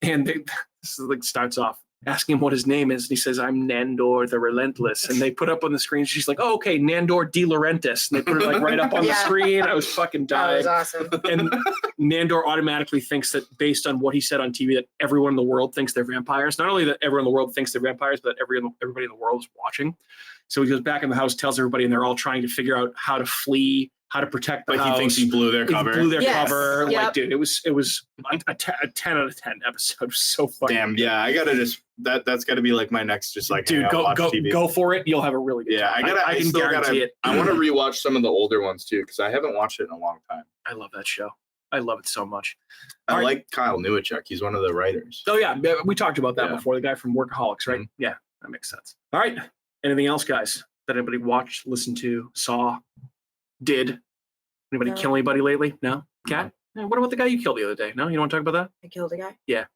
Yeah. And this like starts off asking him what his name is. And he says, "I'm Nandor the Relentless." And they put up on the screen, she's like, "Oh, okay, Nandor De Laurentiis." And they put it like right up on the screen. I was fucking dying. That was awesome. And Nandor automatically thinks that based on what he said on TV, that everyone in the world thinks they're vampires. Not only that everyone in the world thinks they're vampires, but everybody in the world is watching. So he goes back in the house, tells everybody, and they're all trying to figure out how to flee, how to protect the house. He thinks he blew their cover. Cover. Yep. Like, dude, it was a 10 out of 10 episode. It was so fucking damn. Yeah, I gotta just that's gotta be like my next, just like, dude, go for it. You'll have a really good time. I can guarantee it. I want to rewatch some of the older ones too, because I haven't watched it in a long time. I love that show. I love it so much. I like Kyle Newacek. He's one of the writers. Oh yeah, we talked about that before. The guy from Workaholics, right? Mm-hmm. Yeah, that makes sense. All right. Anything else, guys, that anybody watched, listened to, saw, did? Anybody kill anybody lately? No? Kat? No. What about the guy you killed the other day? No? You don't want to talk about that? I killed a guy? Yeah.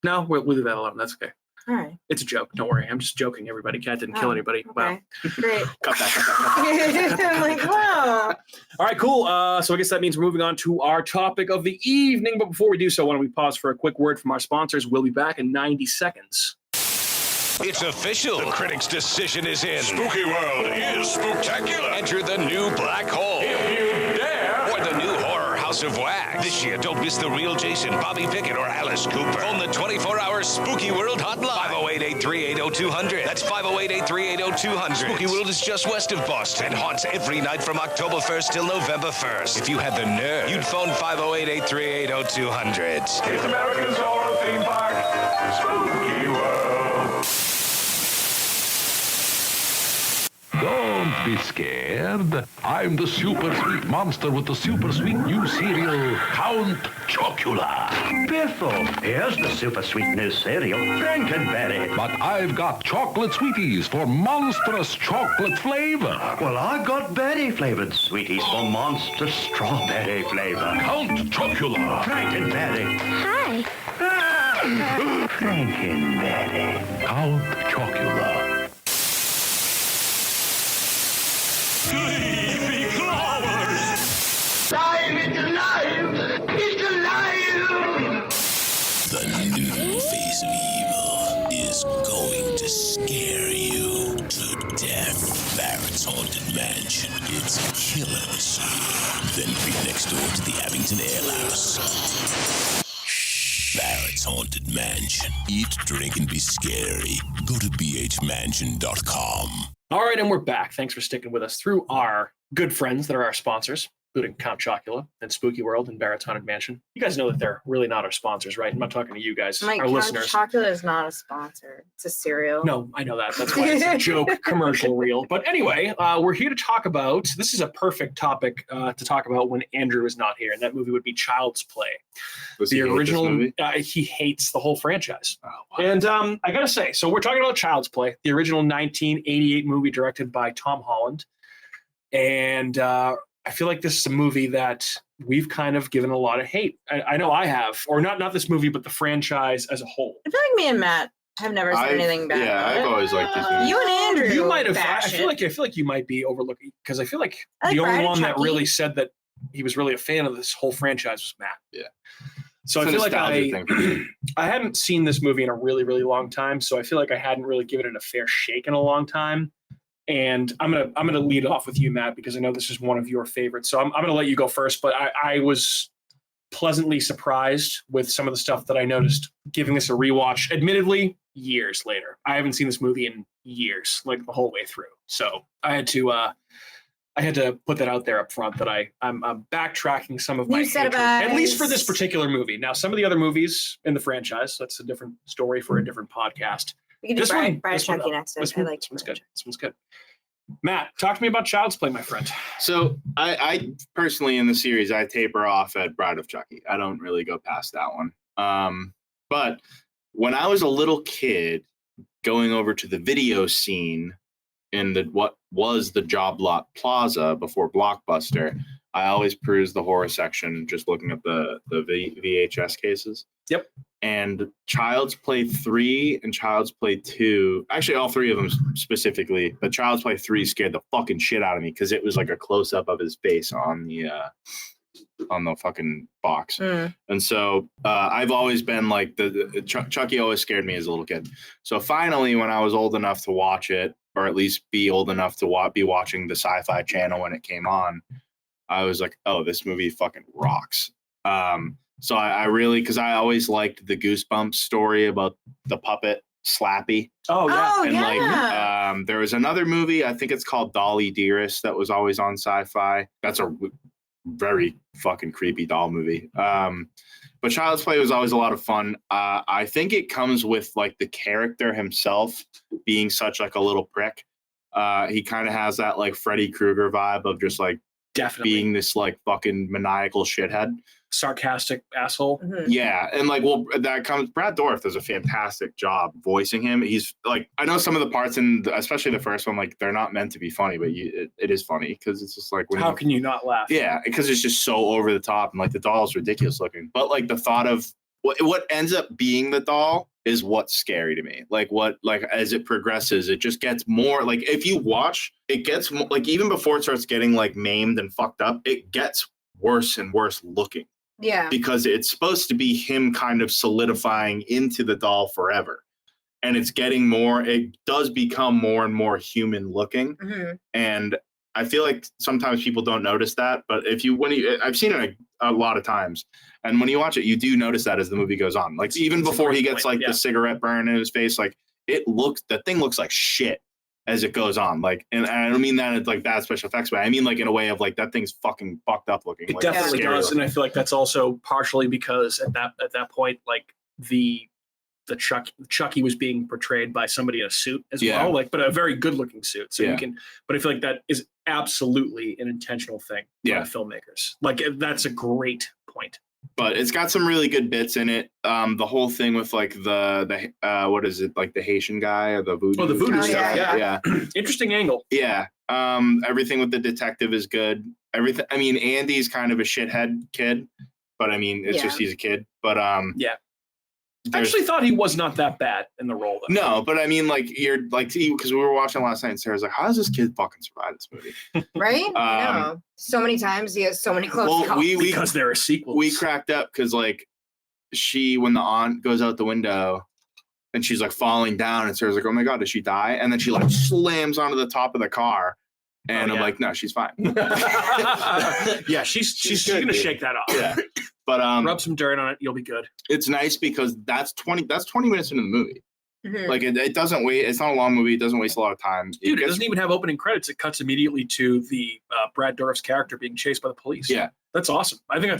No, we'll leave that alone. That's okay. All right. It's a joke. Don't worry. I'm just joking, everybody. Kat didn't kill anybody. Okay. Wow. Great. Cut that. I'm like, wow. All right, cool. So I guess that means we're moving on to our topic of the evening. But before we do so, why don't we pause for a quick word from our sponsors? We'll be back in 90 seconds. It's official. The critics' decision is in. Spooky World is spectacular. Enter the new black hole. If you dare. Or the new horror House of Wax. This year, don't miss the real Jason, Bobby Pickett, or Alice Cooper. Phone the 24-hour Spooky World hotline. 508-838-0200. That's 508-838-0200. Spooky World is just west of Boston and haunts every night from October 1st till November 1st. If you had the nerve, you'd phone 508-838-0200. It's America's horror theme park, Spooky World. Don't be scared. I'm the super sweet monster with the super sweet new cereal, Count Chocula. Biffle, here's the super sweet new cereal, Frankenberry. But I've got chocolate sweeties for monstrous chocolate flavor. Well, I've got berry-flavored sweeties for monstrous strawberry flavor. Count Chocula. Frankenberry. Hi. Frankenberry. Count Chocula. Sleepy flowers. Alive! It's alive! It's alive! The new face of evil is going to scare you to death. Barrett's Haunted Mansion. It's killer this year. Then be next door to the Abington Ale House. Barrett's Haunted Mansion. Eat, drink, and be scary. Go to bhmansion.com. All right, and we're back. Thanks for sticking with us through our good friends that are our sponsors, including Count Chocula and Spooky World and Barrett's Haunted Mansion. You guys know that they're really not our sponsors, right? I'm not talking to you guys, Mike, our Count listeners. Chocula is not a sponsor. It's a cereal. No, I know that. That's why it's a joke commercial reel. But anyway, we're here to talk about, this is a perfect topic to talk about when Andrew is not here, and that movie would be Child's Play. Was The he hate this original, movie? he hates the whole franchise. Oh, wow. And I gotta say, so we're talking about Child's Play, the original 1988 movie directed by Tom Holland. And I feel like this is a movie that we've kind of given a lot of hate. I know I have, or not this movie, but the franchise as a whole. I feel like me and Matt have never said anything bad. Yeah, about I've it. always liked these movies. You and Andrew. You might have. I bash feel it. like you might be overlooking, because I feel like I like the only Bride of one that Chucky. really said that he was really a fan of this whole franchise was Matt. Yeah. So It's I a feel like nostalgia thing for me. I hadn't seen this movie in a really, really long time. So I feel like I hadn't really given it a fair shake in a long time. And I'm gonna lead off with you, Matt, because I know this is one of your favorites. So I'm gonna let you go first. But I was pleasantly surprised with some of the stuff that I noticed giving this a rewatch. Admittedly, years later, I haven't seen this movie in years, like the whole way through. So I had to put that out there up front that I'm backtracking some of my You said hatred, about- at least for this particular movie. Now, some of the other movies in the franchise, that's a different story for a different podcast. We can do This Bride one- Bride this one- Chucky next. This I one- like this one's good. This one's good. Matt, talk to me about Child's Play, my friend. So I personally in the series, I taper off at Bride of Chucky. I don't really go past that one. But when I was a little kid, going over to the video scene in what was the Job Lot Plaza before Blockbuster, I always perused the horror section, just looking at the VHS cases. Yep. And Child's Play 3 and Child's Play 2, actually all three of them specifically, but Child's Play 3 scared the fucking shit out of me because it was like a close up of his face on the fucking box. And so I've always been like Chucky always scared me as a little kid. So finally, when I was old enough to watch it, or at least be old enough to be watching the Sci-Fi Channel when it came on, I was like, oh, this movie fucking rocks. So I really, because I always liked the Goosebumps story about the puppet Slappy. Oh, yeah. Oh, And yeah. like, there was another movie, I think it's called Dolly Dearest, that was always on Sci-Fi. That's a very fucking creepy doll movie. But Child's Play was always a lot of fun. I think it comes with like the character himself being such like a little prick. He kind of has that like Freddy Krueger vibe of just like Definitely. being this like fucking maniacal shithead. Sarcastic asshole. Mhm. Yeah, and like, well, that comes. Brad Dourif does a fantastic job voicing him. He's like, I know some of the parts especially the first one, like they're not meant to be funny, but it is funny because it's just like, when How can you not laugh? yeah, because it's just so over the top and like the doll's ridiculous looking. But like the thought of what ends up being the doll is what's scary to me. Like as it progresses, it just gets more like, if you watch, it gets more, like even before it starts getting like maimed and fucked up, it gets worse and worse looking. Yeah. Because it's supposed to be him kind of solidifying into the doll forever. And it does become more and more human looking. Mhm. And I feel like sometimes people don't notice that. But I've seen it a lot of times. And when you watch it, you do notice that as the movie goes on. Like even It's a before he great gets point, like yeah. the cigarette burn in his face, like that thing looks like shit as it goes on. Like, and I don't mean that it's like bad special effects, but I mean like in a way of like that thing's fucking fucked up looking. It Like, definitely scary does, looking. and I feel like that's also partially because at that point, like the Chucky was being portrayed by somebody in a suit as Yeah. well, like, but a very good looking suit. So Yeah. but I feel like that is absolutely an intentional thing by Yeah. the filmmakers. Like that's a great point. But it's got some really good bits in it. The whole thing with like the what is it, like the Haitian guy or the voodoo? Oh, the voodoo stuff, yeah. Interesting angle. Yeah. Everything with the detective is good. Everything. I mean, Andy's kind of a shithead kid, but I mean, it's Yeah. just he's a kid. But Yeah. I there's- actually thought he was not that bad in the role, though. no, but I mean, like you're like, because we were watching last night, and Sarah's like, "How does this kid fucking survive this movie?" Right? I know. So many times he has so many close Well, calls. Because there are sequels. we cracked up because like when the aunt goes out the window and she's like falling down, and Sarah's like, "Oh my god, did she die?" And then she like slams onto the top of the car, and Oh, I'm yeah. like, "No, she's fine." Yeah, she's good, gonna dude. shake that off. Yeah. But Rub some dirt on it, you'll be good. it's nice because that's 20 minutes into the movie. Mhm. Like it doesn't wait. It's not a long movie. It doesn't waste a lot of time. Dude, it gets- doesn't even have opening credits. It cuts immediately to the Brad Dourif's character being chased by the police. Yeah. That's awesome. I think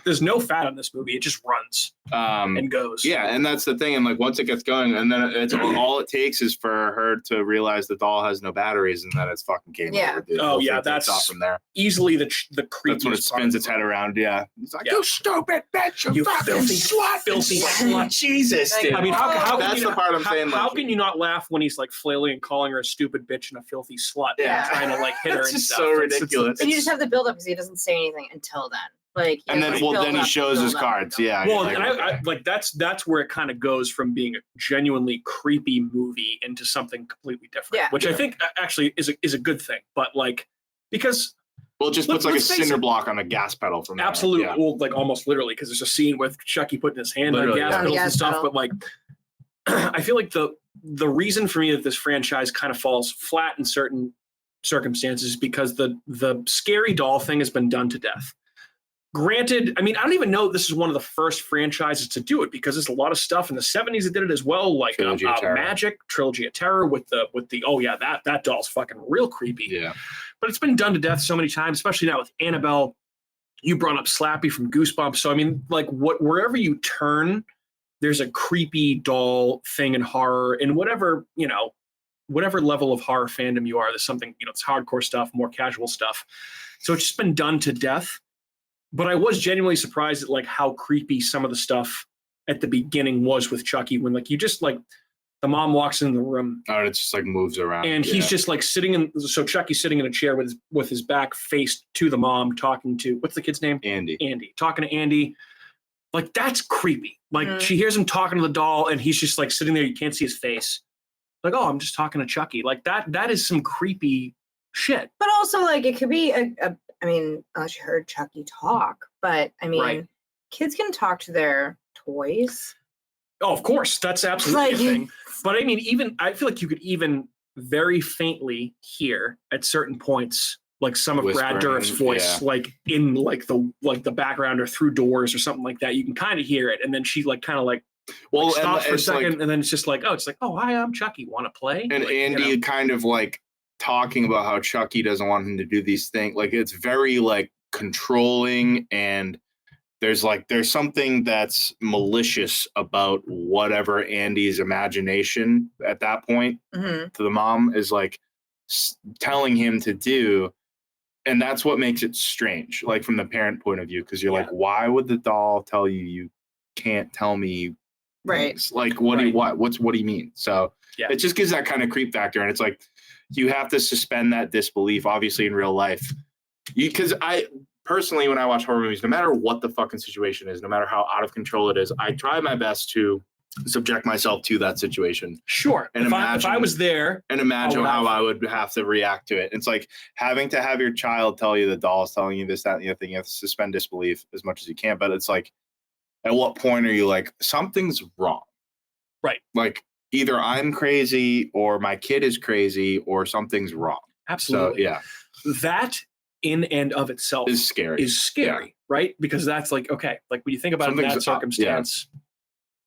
there's no fat on this movie. It just runs and goes. Yeah, and that's the thing. And like once it gets going, and then it's all it takes is for her to realize the doll has no batteries, and then it's fucking game Yeah. over. Dude. Oh, Whole yeah, thing takes that's off from there. Easily the creepiest. That's when it spins its head around. Yeah, it's like Yeah. you stupid bitch, You fucking filthy slut, filthy slut. Jesus, Like, dude. I mean, how can That's you the part I'm how, saying. How like, can you not laugh when he's like flailing and calling her a stupid bitch and a filthy slut? Yeah. And trying to like hit her That's and just stuff. so It's ridiculous. And you just have the build up because he doesn't say anything until then. Like, And then, well, then he shows his cards. Yeah. Well, you're and like, I like that's where it kind of goes from being a genuinely creepy movie into something completely different, Yeah. which I think actually is a good thing. But like, because well, it just Look, puts like a let's face cinder it. block on a gas pedal from there. absolutely, Yeah. well, like almost literally, because there's a scene with Chucky putting his hand on Literally, gas yeah. pedals On and gas stuff. pedal. But like, I feel like the reason for me that this franchise kind of falls flat in certain circumstances is because the scary doll thing has been done to death. Granted, I mean, I don't even know if this is one of the first franchises to do it because there's a lot of stuff in the 70s that did it as well, like Trilogy of Terror. Magic, Trilogy of Terror with the oh yeah, that doll's fucking real creepy. Yeah. But it's been done to death so many times, especially now with Annabelle. You brought up Slappy from Goosebumps. So I mean, like wherever you turn, there's a creepy doll thing in horror, and whatever level of horror fandom you are, there's something, it's hardcore stuff, more casual stuff. So it's just been done to death. But I was genuinely surprised at like how creepy some of the stuff at the beginning was with Chucky, when like you just like the mom walks in the room Oh, it just like moves around. and he's just like so Chucky's sitting in a chair with his back faced to the mom, talking to, what's the kid's name? Andy. Talking to Andy. Like, that's creepy. Like, Mhm. she hears him talking to the doll and he's just like sitting there. You can't see his face. Like, oh, I'm just talking to Chucky. Like that is some creepy shit. But also, like, it could be I mean, unless you heard Chucky talk, but I mean, Right. kids can talk to their toys. Oh, of course. That's absolutely Like- a thing. But I mean, I feel like you could even very faintly hear at certain points, like some of Brad Whispering, Dourif's voice, yeah. like in like the background or through doors or something like that. You can kind of hear it. And then she like kind of like Well, stops for a it's like- second. And then it's just like, oh, hi, I'm Chucky. Want to play? and Like, Andy kind of like talking about how Chucky doesn't want him to do these things. Like it's very like controlling, and there's something that's malicious about whatever Andy's imagination at that point Mm-hmm. to the mom is like telling him to do. And that's what makes it strange, like from the parent point of view, because you're Yeah. like, why would the doll tell you can't tell me Right. things? Like what do you Right. what do you mean? So Yeah. it just gives that kind of creep factor, and it's like you have to suspend that disbelief, obviously, in real life. Because I personally, when I watch horror movies, no matter what the fucking situation is, no matter how out of control it is, I try my best to subject myself to that situation sure. and If I imagine- was there, and imagine Oh, wow. how I would have to react to it. It's like having to have your child tell you the doll is telling you this, that, and the other thing. You have to suspend disbelief as much as you can. But it's like, at what point are you like, something's wrong? Right. Like either I'm crazy or my kid is crazy or something's wrong. absolutely. So yeah, That in and of itself it's scary. is scary, right? Because that's like, okay, like when you think about it in that Something's up, circumstance,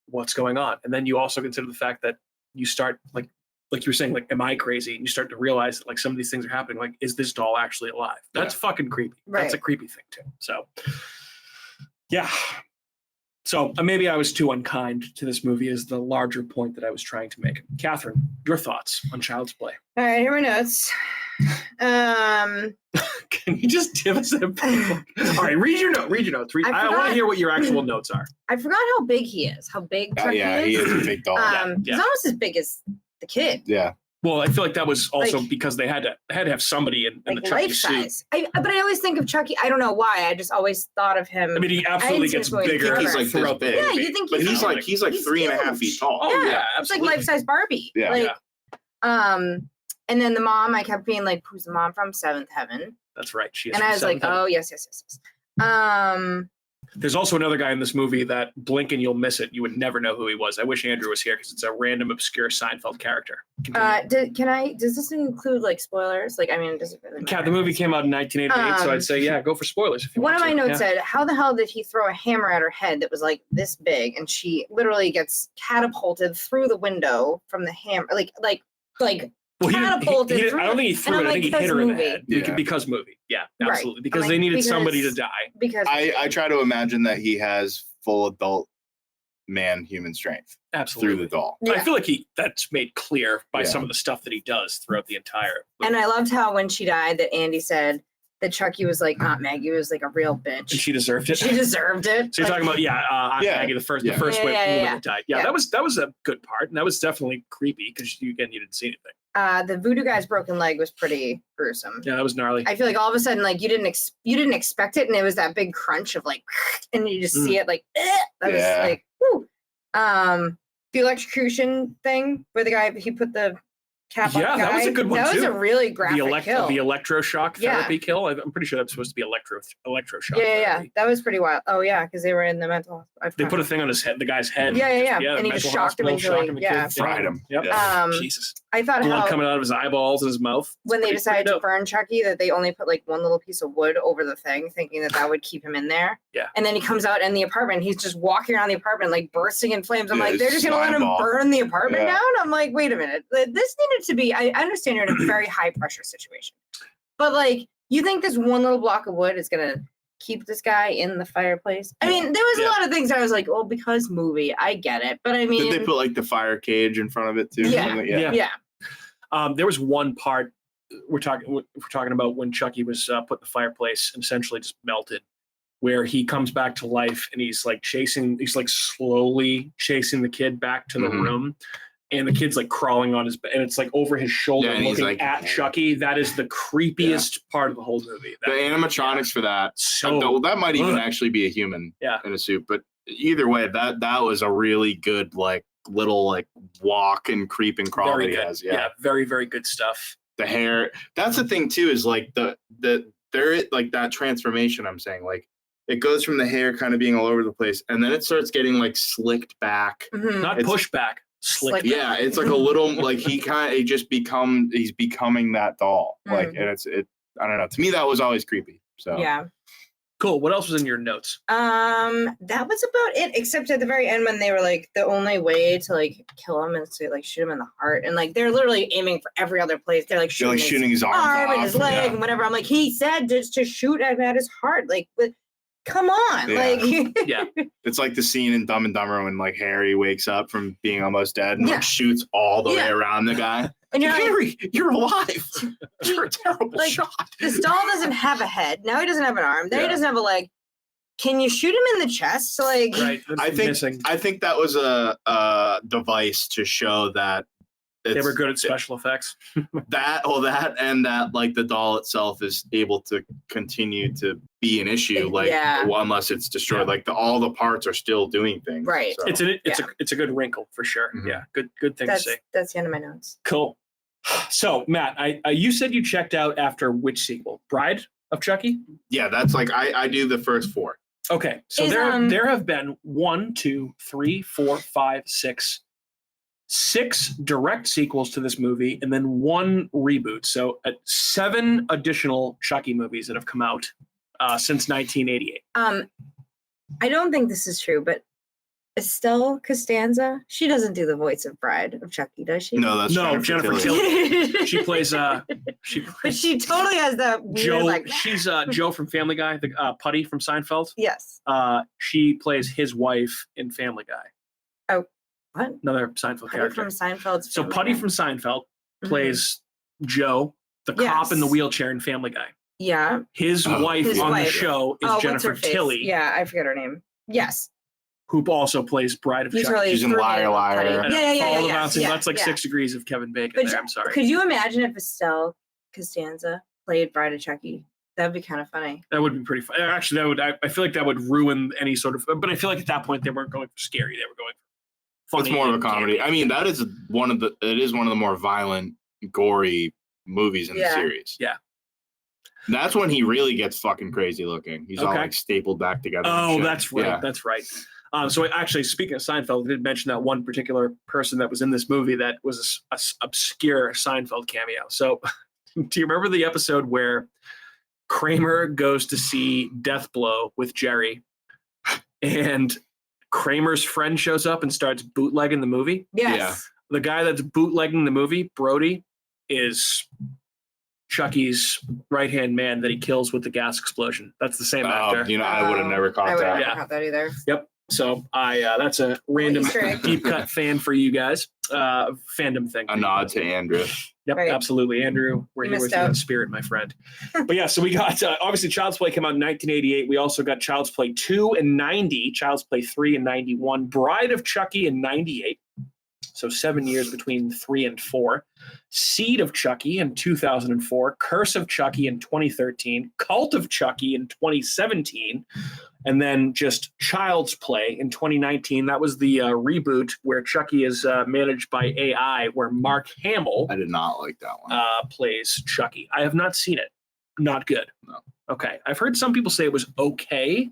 what's going on? And then you also consider the fact that you start like you were saying, like, am I crazy? And you start to realize that like some of these things are happening. Like, is this doll actually alive? That's fucking creepy. That's a Right. creepy thing too. So yeah. So maybe I was too unkind to this movie is the larger point that I was trying to make. Catherine, your thoughts on Child's Play? All right, here are my notes. Can you just give us a all right, read your notes. I I want forgot- to hear what your actual notes are. I forgot how big he is. How big Chucky yeah, is. he is a big doll. yeah. He's almost as big as the kid. Yeah. Well, I feel like that was also Like- because they had to have somebody in the Like Chucky life suit. size. But I always think of Chucky. I don't know why. I just always thought of him. I mean, he absolutely seen gets his voice bigger. forever. He's like this throughout the big. Yeah, movie. you think But he's he's know, like 3.5 feet huge. tall. Oh yeah, It's like absolutely. life size Barbie. Yeah. Like, and then the mom, I kept being like, "Who's the mom from Seventh Heaven?" That's right. She is And from I was like, Seventh Heaven. "Oh yes." There's also another guy in this movie that blink and you'll miss it. You would never know who he was. I wish Andrew was here because it's a random obscure Seinfeld character. Does this include like spoilers? Like, I mean, does it really matter? The movie came out in 1988, so I'd say, yeah, go for spoilers. If you One want of my to. notes said, how the hell did he throw a hammer at her head that was like this big? And she literally gets catapulted through the window from the hammer. Well, catapulted through. I don't think he threw it. I think he hit her in the head. Yeah. Because movie. Yeah, absolutely. Right. Because they needed somebody to die. Because I try to imagine that he has full adult man human strength absolutely through the doll. Yeah. I feel like that's made clear by some of the stuff that he does throughout the entire movie. And I loved how when she died that Andy said that Chucky was like Aunt Maggie was like a real bitch. And she deserved it. She deserved it. So you're talking about Aunt Maggie, the first woman that died. Yeah, that was a good part, and that was definitely creepy because you didn't see anything. The voodoo guy's broken leg was pretty gruesome. Yeah, that was gnarly. I feel like all of a sudden, like you didn't expect it, and it was that big crunch of like, and you just see it like, that was like, whoo. The electrocution thing where the guy he put the cap on the guy. That was a good one too. That was a really graphic kill. The electroshock therapy kill. I'm pretty sure that's supposed to be electroshock. Yeah. That was pretty wild. Oh yeah, because they were in the mental. They put a thing on his head, the guy's head. Yeah. And he just shocked him until fried him. Yep. Jesus. I thought blood coming out of his eyeballs and his mouth. When they decided to burn Chucky, that they only put like one little piece of wood over the thing, thinking that would keep him in there. Yeah. And then he comes out in the apartment. He's just walking around the apartment like bursting in flames. I'm like, they're just gonna let him burn the apartment down. I'm like, wait a minute. This needed to be. I understand you're in a very high pressure situation, but like, you think this one little block of wood is gonna keep this guy in the fireplace? I mean, there was a lot of things that I was like, well, because movie, I get it, but I mean, did they put like the fire cage in front of it too? Yeah. There was one part we're talking about when Chucky was put in the fireplace and essentially just melted, where he comes back to life and he's like slowly chasing the kid back to the room. And the kid's like crawling on his bed, and it's like over his shoulder looking like, at Chucky. That is the creepiest part of the whole movie. The animatronics for that. That might even actually be a human in a suit. But either way, that was a really good like little like walk and creep and crawl that he has. Yeah, very, very good stuff. The hair. That's the thing too, is like there like that transformation I'm saying, like it goes from the hair kind of being all over the place, and then it starts getting like slicked back. Not pushed back. Slick. Yeah, it's like a little like he's becoming that doll. Like, and I don't know. To me, that was always creepy. So yeah. Cool. What else was in your notes? That was about it, except at the very end when they were like, the only way to like kill him is to like shoot him in the heart, and like they're literally aiming for every other place. They're like shooting his arm and his leg and whatever. I'm like, he said just to shoot at his heart, like come on. Like it's like the scene in Dumb and Dumber when like Harry wakes up from being almost dead and like shoots all the way around the guy. And you're Harry, like, you're alive. You're a terrible shot. This doll doesn't have a head. Now he doesn't have an arm. Then he doesn't have a leg. Can you shoot him in the chest? Like, I think that was a device to show that they were good at special effects. that and that like the doll itself is able to continue to be an issue, like unless it's destroyed. Like all the parts are still doing things. Right. So. It's a good wrinkle for sure. Yeah. Good thing to say. That's the end of my notes. Cool. So Matt, you said you checked out after which sequel? Bride of Chucky? Yeah, that's like I do the first 4. Okay. So there have been 1, 2, 3, 4, 5, 6 direct sequels to this movie, and then 1 reboot. So 7 additional Chucky movies that have come out since 1988. I don't think this is true, but Estelle Costanza, she doesn't do the voice of Bride of Chucky, does she? No, that's Jennifer Tilly. She plays but she totally has that weird, Joe. like, She's Joe from Family Guy, the Putty from Seinfeld. Yes. She plays his wife in Family Guy. Oh, what? Another Seinfeld character. From Seinfeld. So Putty from Seinfeld plays Joe, the cop in the wheelchair in Family Guy. Yeah. His wife the show is Jennifer Tilly. Yeah, I forget her name. Yes. Who also plays Bride of Chucky. She's in Liar Liar. Yeah. That's like 6 degrees of Kevin Bacon there. I'm sorry. Could you imagine if Estelle Costanza played Bride of Chucky? That'd be kind of funny. That would be pretty fun. Actually, I feel like that would ruin any sort of. But I feel like at that point they weren't going for scary. They were going for funny. It's more of a comedy. I mean, it is one of the more violent, gory movies in the series. Yeah. That's when he really gets fucking crazy looking. He's all Okay. like stapled back together. and Oh, shit. that's right. Yeah. That's right. So actually, speaking of Seinfeld, I did mention that one particular person that was in this movie that was a obscure Seinfeld cameo. So do you remember the episode where Kramer goes to see Death Blow with Jerry and Kramer's friend shows up and starts bootlegging the movie? Yes. The guy that's bootlegging the movie, Brody, is Chucky's right-hand man that he kills with the gas explosion. That's the same actor. You know, I would have never I caught would that. have Yeah. never caught that either. Yep. So that's a random Easter egg. deep cut fan for you guys. Fandom thing. A nod to Andrew. Yep, Right. absolutely. Andrew, we're You here missed with you in out. spirit, my friend. But yeah, so we got, obviously, Child's Play came out in 1988. We also got Child's Play 2 in 90, Child's Play 3 in 91, Bride of Chucky in 98. So 7 years between 3 and 4. Seed of Chucky in 2004, Curse of Chucky in 2013, Cult of Chucky in 2017, and then just Child's Play in 2019. That was the reboot where Chucky is managed by AI, where Mark Hamill I did not like that one. plays Chucky. I have not seen it. Not good. No. Okay. I've heard some people say it was okay.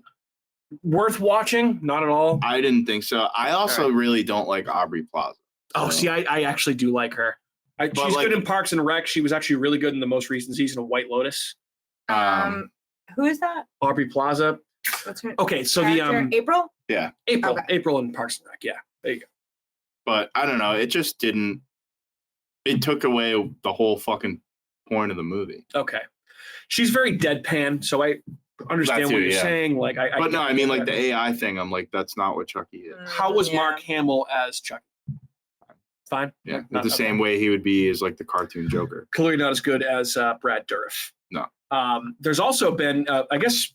Worth watching? Not at all. I didn't think so. I also really don't like Aubrey Plaza. Oh, So- see, I actually do like her. She's like- good in Parks and Rec. She was actually really good in the most recent season of White Lotus. Who is that? Aubrey Plaza. What's her Okay, so character? the April? April, Okay. April in Parks and Rec. Yeah, there you go. But I don't know. It just didn't. It took away the whole fucking point of the movie. Okay, she's very deadpan, so I understand That too, what you're yeah. saying. Like, But no, I mean, like the the. AI thing. I'm like, that's not what Chucky is. How was Yeah. Mark Hamill as Chucky? Fine. Yeah, Not- the same way he would be as like the cartoon Joker. Clearly not as good as Brad Dourif. No. There's also been, I guess,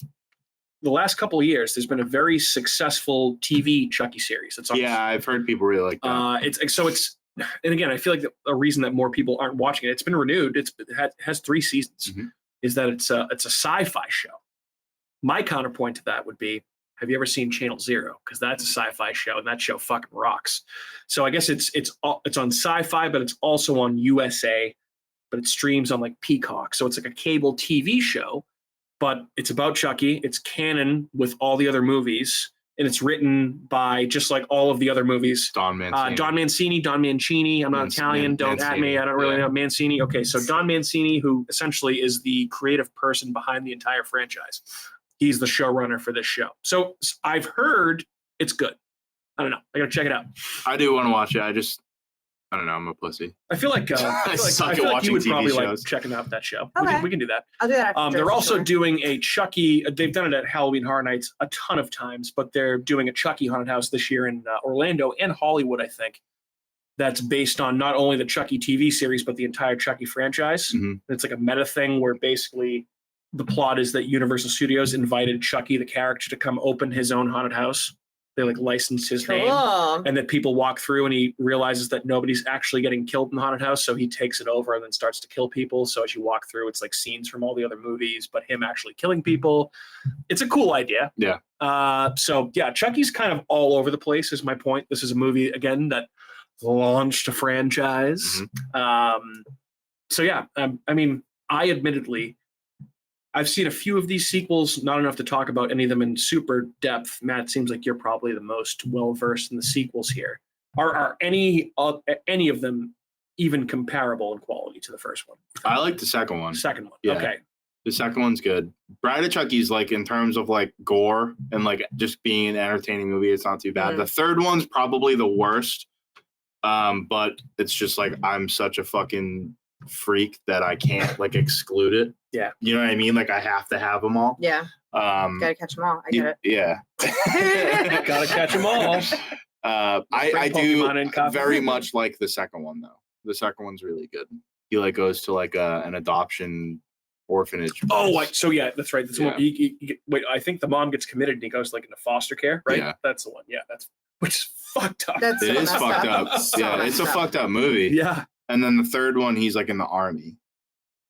the last couple of years, there's been a very successful TV Chucky series. It's on, Yeah, I've heard people really like that. it's, and again, I feel like a reason that more people aren't watching it. It's been renewed. It has 3 seasons. Mhm. Is that it's a sci-fi show. My counterpoint to that would be, have you ever seen Channel Zero? Because that's a sci-fi show, and that show fucking rocks. So I guess it's on Sci-Fi, but it's also on USA, but it streams on like Peacock. So it's like a cable TV show, but it's about Chucky. It's canon with all the other movies, and it's written by just like all of the other movies. Don Mancini. Don Mancini. I'm not Italian. Don't at me. I don't really know Mancini. Okay, so Don Mancini, who essentially is the creative person behind the entire franchise. He's the showrunner for this show. So I've heard it's good. I don't know. I gotta check it out. I do want to watch it. I don't know. I'm a pussy. I feel like I suck at you watching would TV probably like shows. checking out that show. Okay. We can do that. I'll do that. After They're for also sure. doing a Chucky. They've done it at Halloween Horror Nights a ton of times, but they're doing a Chucky haunted house this year in Orlando and Hollywood, I think. That's based on not only the Chucky TV series, but the entire Chucky franchise. Mhm. It's like a meta thing where basically the plot is that Universal Studios invited Chucky, the character, to come open his own haunted house. They like licensed his name. Cool. And that people walk through and he realizes that nobody's actually getting killed in the haunted house. So he takes it over and then starts to kill people. So as you walk through, it's like scenes from all the other movies, but him actually killing people. It's a cool idea. Yeah. So yeah, Chucky's kind of all over the place is my point. This is a movie, again, that launched a franchise. So yeah, I mean, I admittedly, I've seen a few of these sequels, not enough to talk about any of them in super depth. Matt, it seems like you're probably the most well-versed in the sequels here. Are any of them even comparable in quality to the first one? I like the second one. Second one. Yeah. Okay. The second one's good. Bride of Chucky's like in terms of like gore and like just being an entertaining movie, it's not too bad. Mhm. The third one's probably the worst. But it's just like I'm such a fucking freak that I can't like exclude it. Yeah. You know what I mean? Like I have to have them all. Yeah. Gotta catch them all. I get it. Yeah. Gotta catch them all. I Bring do Pokemon in coffee. very much like the second one though. The second one's really good. He like goes to like an adoption orphanage. Oh, so yeah, that's right. That's the one. Yeah. Wait, I think the mom gets committed and he goes like into foster care, right? Yeah. That's the one. Yeah, which is fucked up. That's It so is messed fucked up. So Yeah, it's a messed up. fucked up movie. yeah. And then the third one, he's like in the army,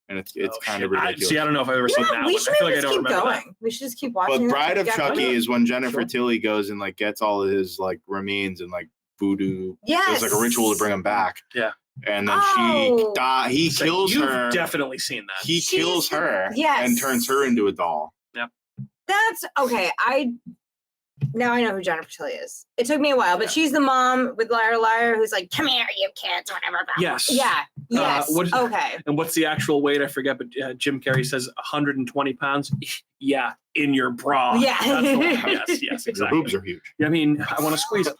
and it's Oh, kind shit. of ridiculous. I don't know if I've ever seen that We one. should I feel like I just don't keep remember going. We should just keep watching. But that. Bride of Yeah, Chucky yeah. is when Jennifer Sure. Tilly goes and like gets all of his like remains and like voodoo. Yes. It's like a ritual to bring him back. Yeah. and then he So kills you've her. definitely seen that. He kills her Yes. and turns her into a doll. That's okay. Now I know who Jennifer Tilly is. It took me a while, but she's the mom with Liar Liar who's like, "Come here, you kids," whatever. Yes. Yeah. Yes. Okay. And what's the actual weight? I forget, but Jim Carrey says 120 pounds. Yeah, in your bra. Yeah. That's the one. Yes, exactly. Her boobs are huge. I mean, I want to squeeze it.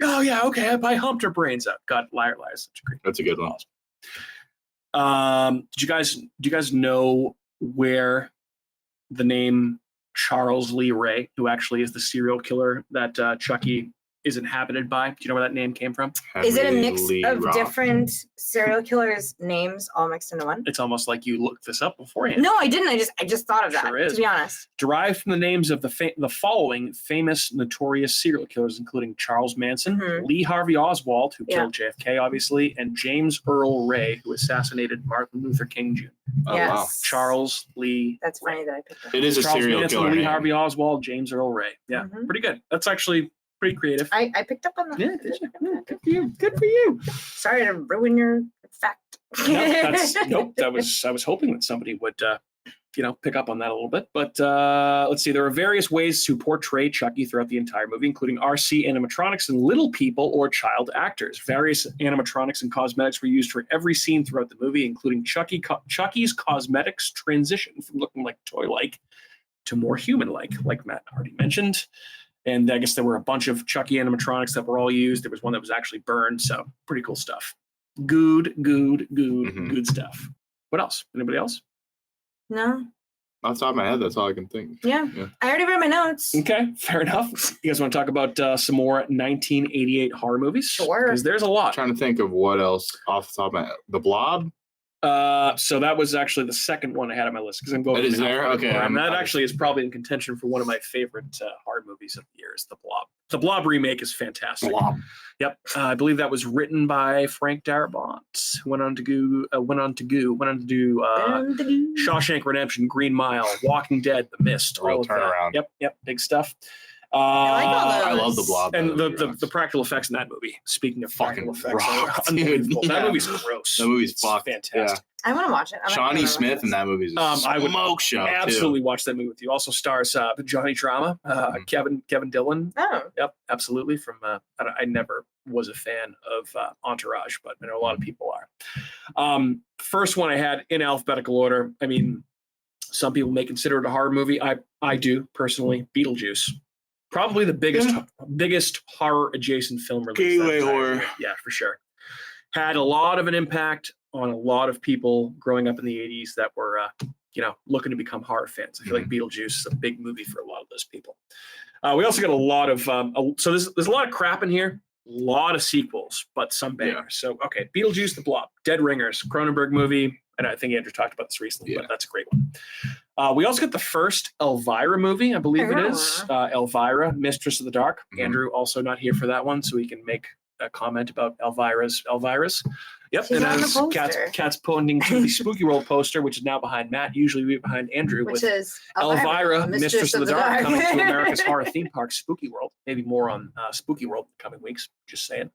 Oh yeah, okay. I humped her brains out. God, Liar Liar is such a great. That's a good one. Do you guys know where the name Charles Lee Ray, who actually is the serial killer that Chucky is inhabited by? Do you know where that name came from? Is it a Henry mix Lee of Roth. different serial killers' names all mixed into one? It's almost like you looked this up beforehand. No, I didn't. I just thought of that. Sure is. To be honest. Derived from the names of the following famous notorious serial killers, including Charles Manson, Mhm. Lee Harvey Oswald, who Yeah. killed JFK, obviously, and James Earl Ray, who assassinated Martin Luther King Jr. Oh, Yes. wow. Charles Lee. That's funny that I picked that. It is a Charles serial Manson, killer. Lee name. Harvey Oswald, James Earl Ray. Yeah, Mhm. pretty good. That's actually pretty creative. I picked up on that. Yeah, did you? Yeah, good for you. Good for you. Sorry to ruin your fact. Nope. I was hoping that somebody would pick up on that a little bit. But let's see. There are various ways to portray Chucky throughout the entire movie, including RC animatronics and little people or child actors. Various animatronics and cosmetics were used for every scene throughout the movie, including Chucky's cosmetics transition from looking like toy-like to more human-like, like Matt already mentioned. And I guess there were a bunch of Chucky animatronics that were all used. There was one that was actually burned. So pretty cool stuff. Good stuff. What else? Anybody else? No. Off the top of my head, that's all I can think. Yeah. I already read my notes. Okay, fair enough. You guys want to talk about some more 1988 horror movies? Sure. Because there's a I'm lot. trying to think of what else off the top of my head. The Blob? So that was actually the second one I had on my list because I'm going. It is there? Okay. And that actually is probably in contention for one of my favorite horror movies of the year. Is The Blob. The Blob remake is fantastic. Blob. Yep, I believe that was written by Frank Darabont. Who went on to do Shawshank Redemption, Green Mile, Walking Dead, The Mist, Real all of turnaround. that. Yep, big stuff. I like all those. I love The Blob. And by the way, to be honest. the practical effects in that movie. Speaking of Fucking practical effects, rock, are dude. unbelievable. That Yeah. movie's gross. That movie's It's fucked. fantastic. I want to watch it. Shawnee Smith in that movie is a I would smoke show. Absolutely watch that movie with you. Also stars Johnny Drama, Kevin Dillon. Oh. Yep, absolutely. From I never was a fan of Entourage, but I know a lot of people are. First one I had in alphabetical order. I mean, some people may consider it a horror movie. I do personally. Beetlejuice, probably the biggest horror adjacent film release. Gateway horror. Yeah, for sure. Had a lot of an impact on a lot of people growing up in the 80s that were looking to become horror fans. I feel like Beetlejuice is a big movie for a lot of those people. We also got a lot of so there's a lot of crap in here, a lot of sequels, but some bangers. So okay, Beetlejuice, The Blob, Dead Ringers, Cronenberg movie, and I think Andrew talked about this recently, but that's a great one. We also got the first Elvira movie, I believe it is. Elvira, Mistress of the Dark. Andrew also not here for that one, so he can make a comment about Elvira's. Yep, She's and on the as poster. Cat's pointing to the Spooky World poster, which is now behind Matt, usually we behind Andrew, Which with is Elvira, Mistress of the Dark, coming to America's Horror Theme Park, Spooky World. Maybe more on Spooky World in the coming weeks. Just saying.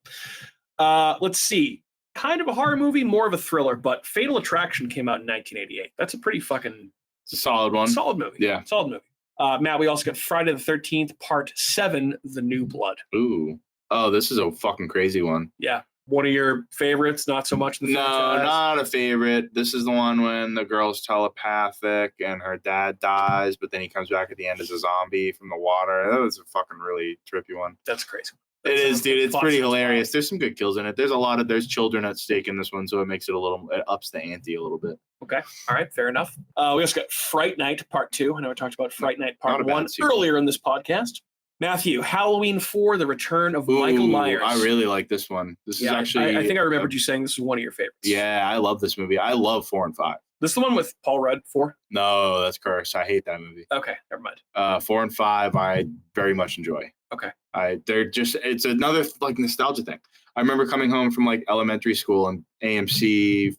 Let's see. Kind of a horror movie, more of a thriller, but Fatal Attraction came out in 1988. That's a pretty fucking It's a solid one. solid movie. Yeah. Solid movie. Matt, we also got Friday the 13th, Part 7, The New Blood. Ooh. Oh, this is a fucking crazy one. Yeah. One of your favorites, not so much. No, not a favorite. This is the one when the girl's telepathic and her dad dies, but then he comes back at the end as a zombie from the water. That was a fucking really trippy one. That's crazy. It is, dude. It's pretty hilarious. There's some good kills in it. There's children at stake in this one, so it ups the ante a little bit. Okay. All right. Fair enough. We also got Fright Night Part 2. I know I talked about Fright Night Not Part a bad 1 sequel. earlier in this podcast. Matthew, Halloween 4, The Return of Michael Ooh, Myers. I really like this one. This is actually. I think I remembered you saying this is one of your favorites. Yeah, I love this movie. I love 4 and 5. This is the one with Paul Rudd, 4? No, that's Curse. I hate that movie. Okay. Never mind. 4 and 5, I very much enjoy. Okay. It's another like nostalgia thing. I remember coming home from like elementary school and AMC,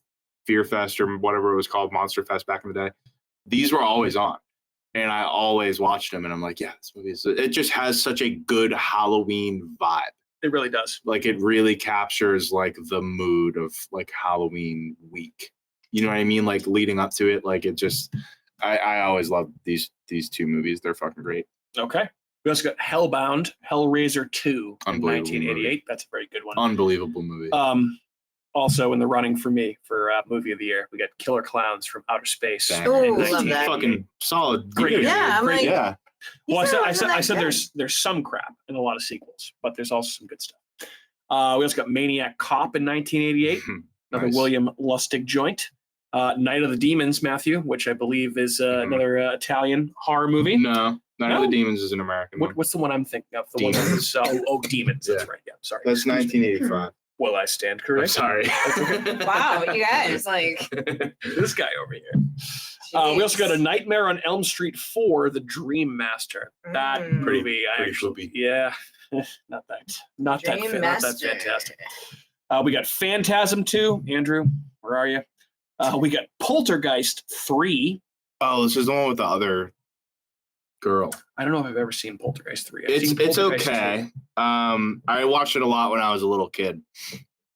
Fear Fest, or whatever it was called, Monster Fest back in the day. These were always on. And I always watched them, and I'm like, yeah, this movie it just has such a good Halloween vibe. It really does. Like it really captures like the mood of like Halloween week. You know what I mean? Like leading up to it, like it just. I always love these two movies. They're fucking great. Okay. We also got Hellbound, Hellraiser 2 in 1988. Movie. That's a very good one. Unbelievable movie. Also in the running for me for movie of the year, we got Killer Clowns from Outer Space. Banger. Oh, in love that. Fucking solid. Great. year, Yeah, I'm dude. like- yeah. Well, I Wasn't that said good? there's some crap in a lot of sequels, but there's also some good stuff. We also got Maniac Cop in 1988, another Nice. William Lustig joint. Night of the Demons, Matthew, which I believe is another Italian horror movie. No, Night of No? the Demons is an American one. What's the one I'm thinking of? The one that was Demons. That's Yeah. right. Yeah, sorry. That's 1985. Well, I stand I'm corrected. sorry. Wow, you guys, like, This guy over here. We also got A Nightmare on Elm Street 4, The Dream Master. That Mm. movie, I Pretty actually, floopy. yeah, not that Dream not that Master. fantastic. We got Phantasm 2. Andrew, where are you? We got Poltergeist 3. Oh, this is the one with the other girl. I don't know if I've ever seen Poltergeist 3. I've It's seen Poltergeist okay. 2. I watched it a lot when I was a little kid,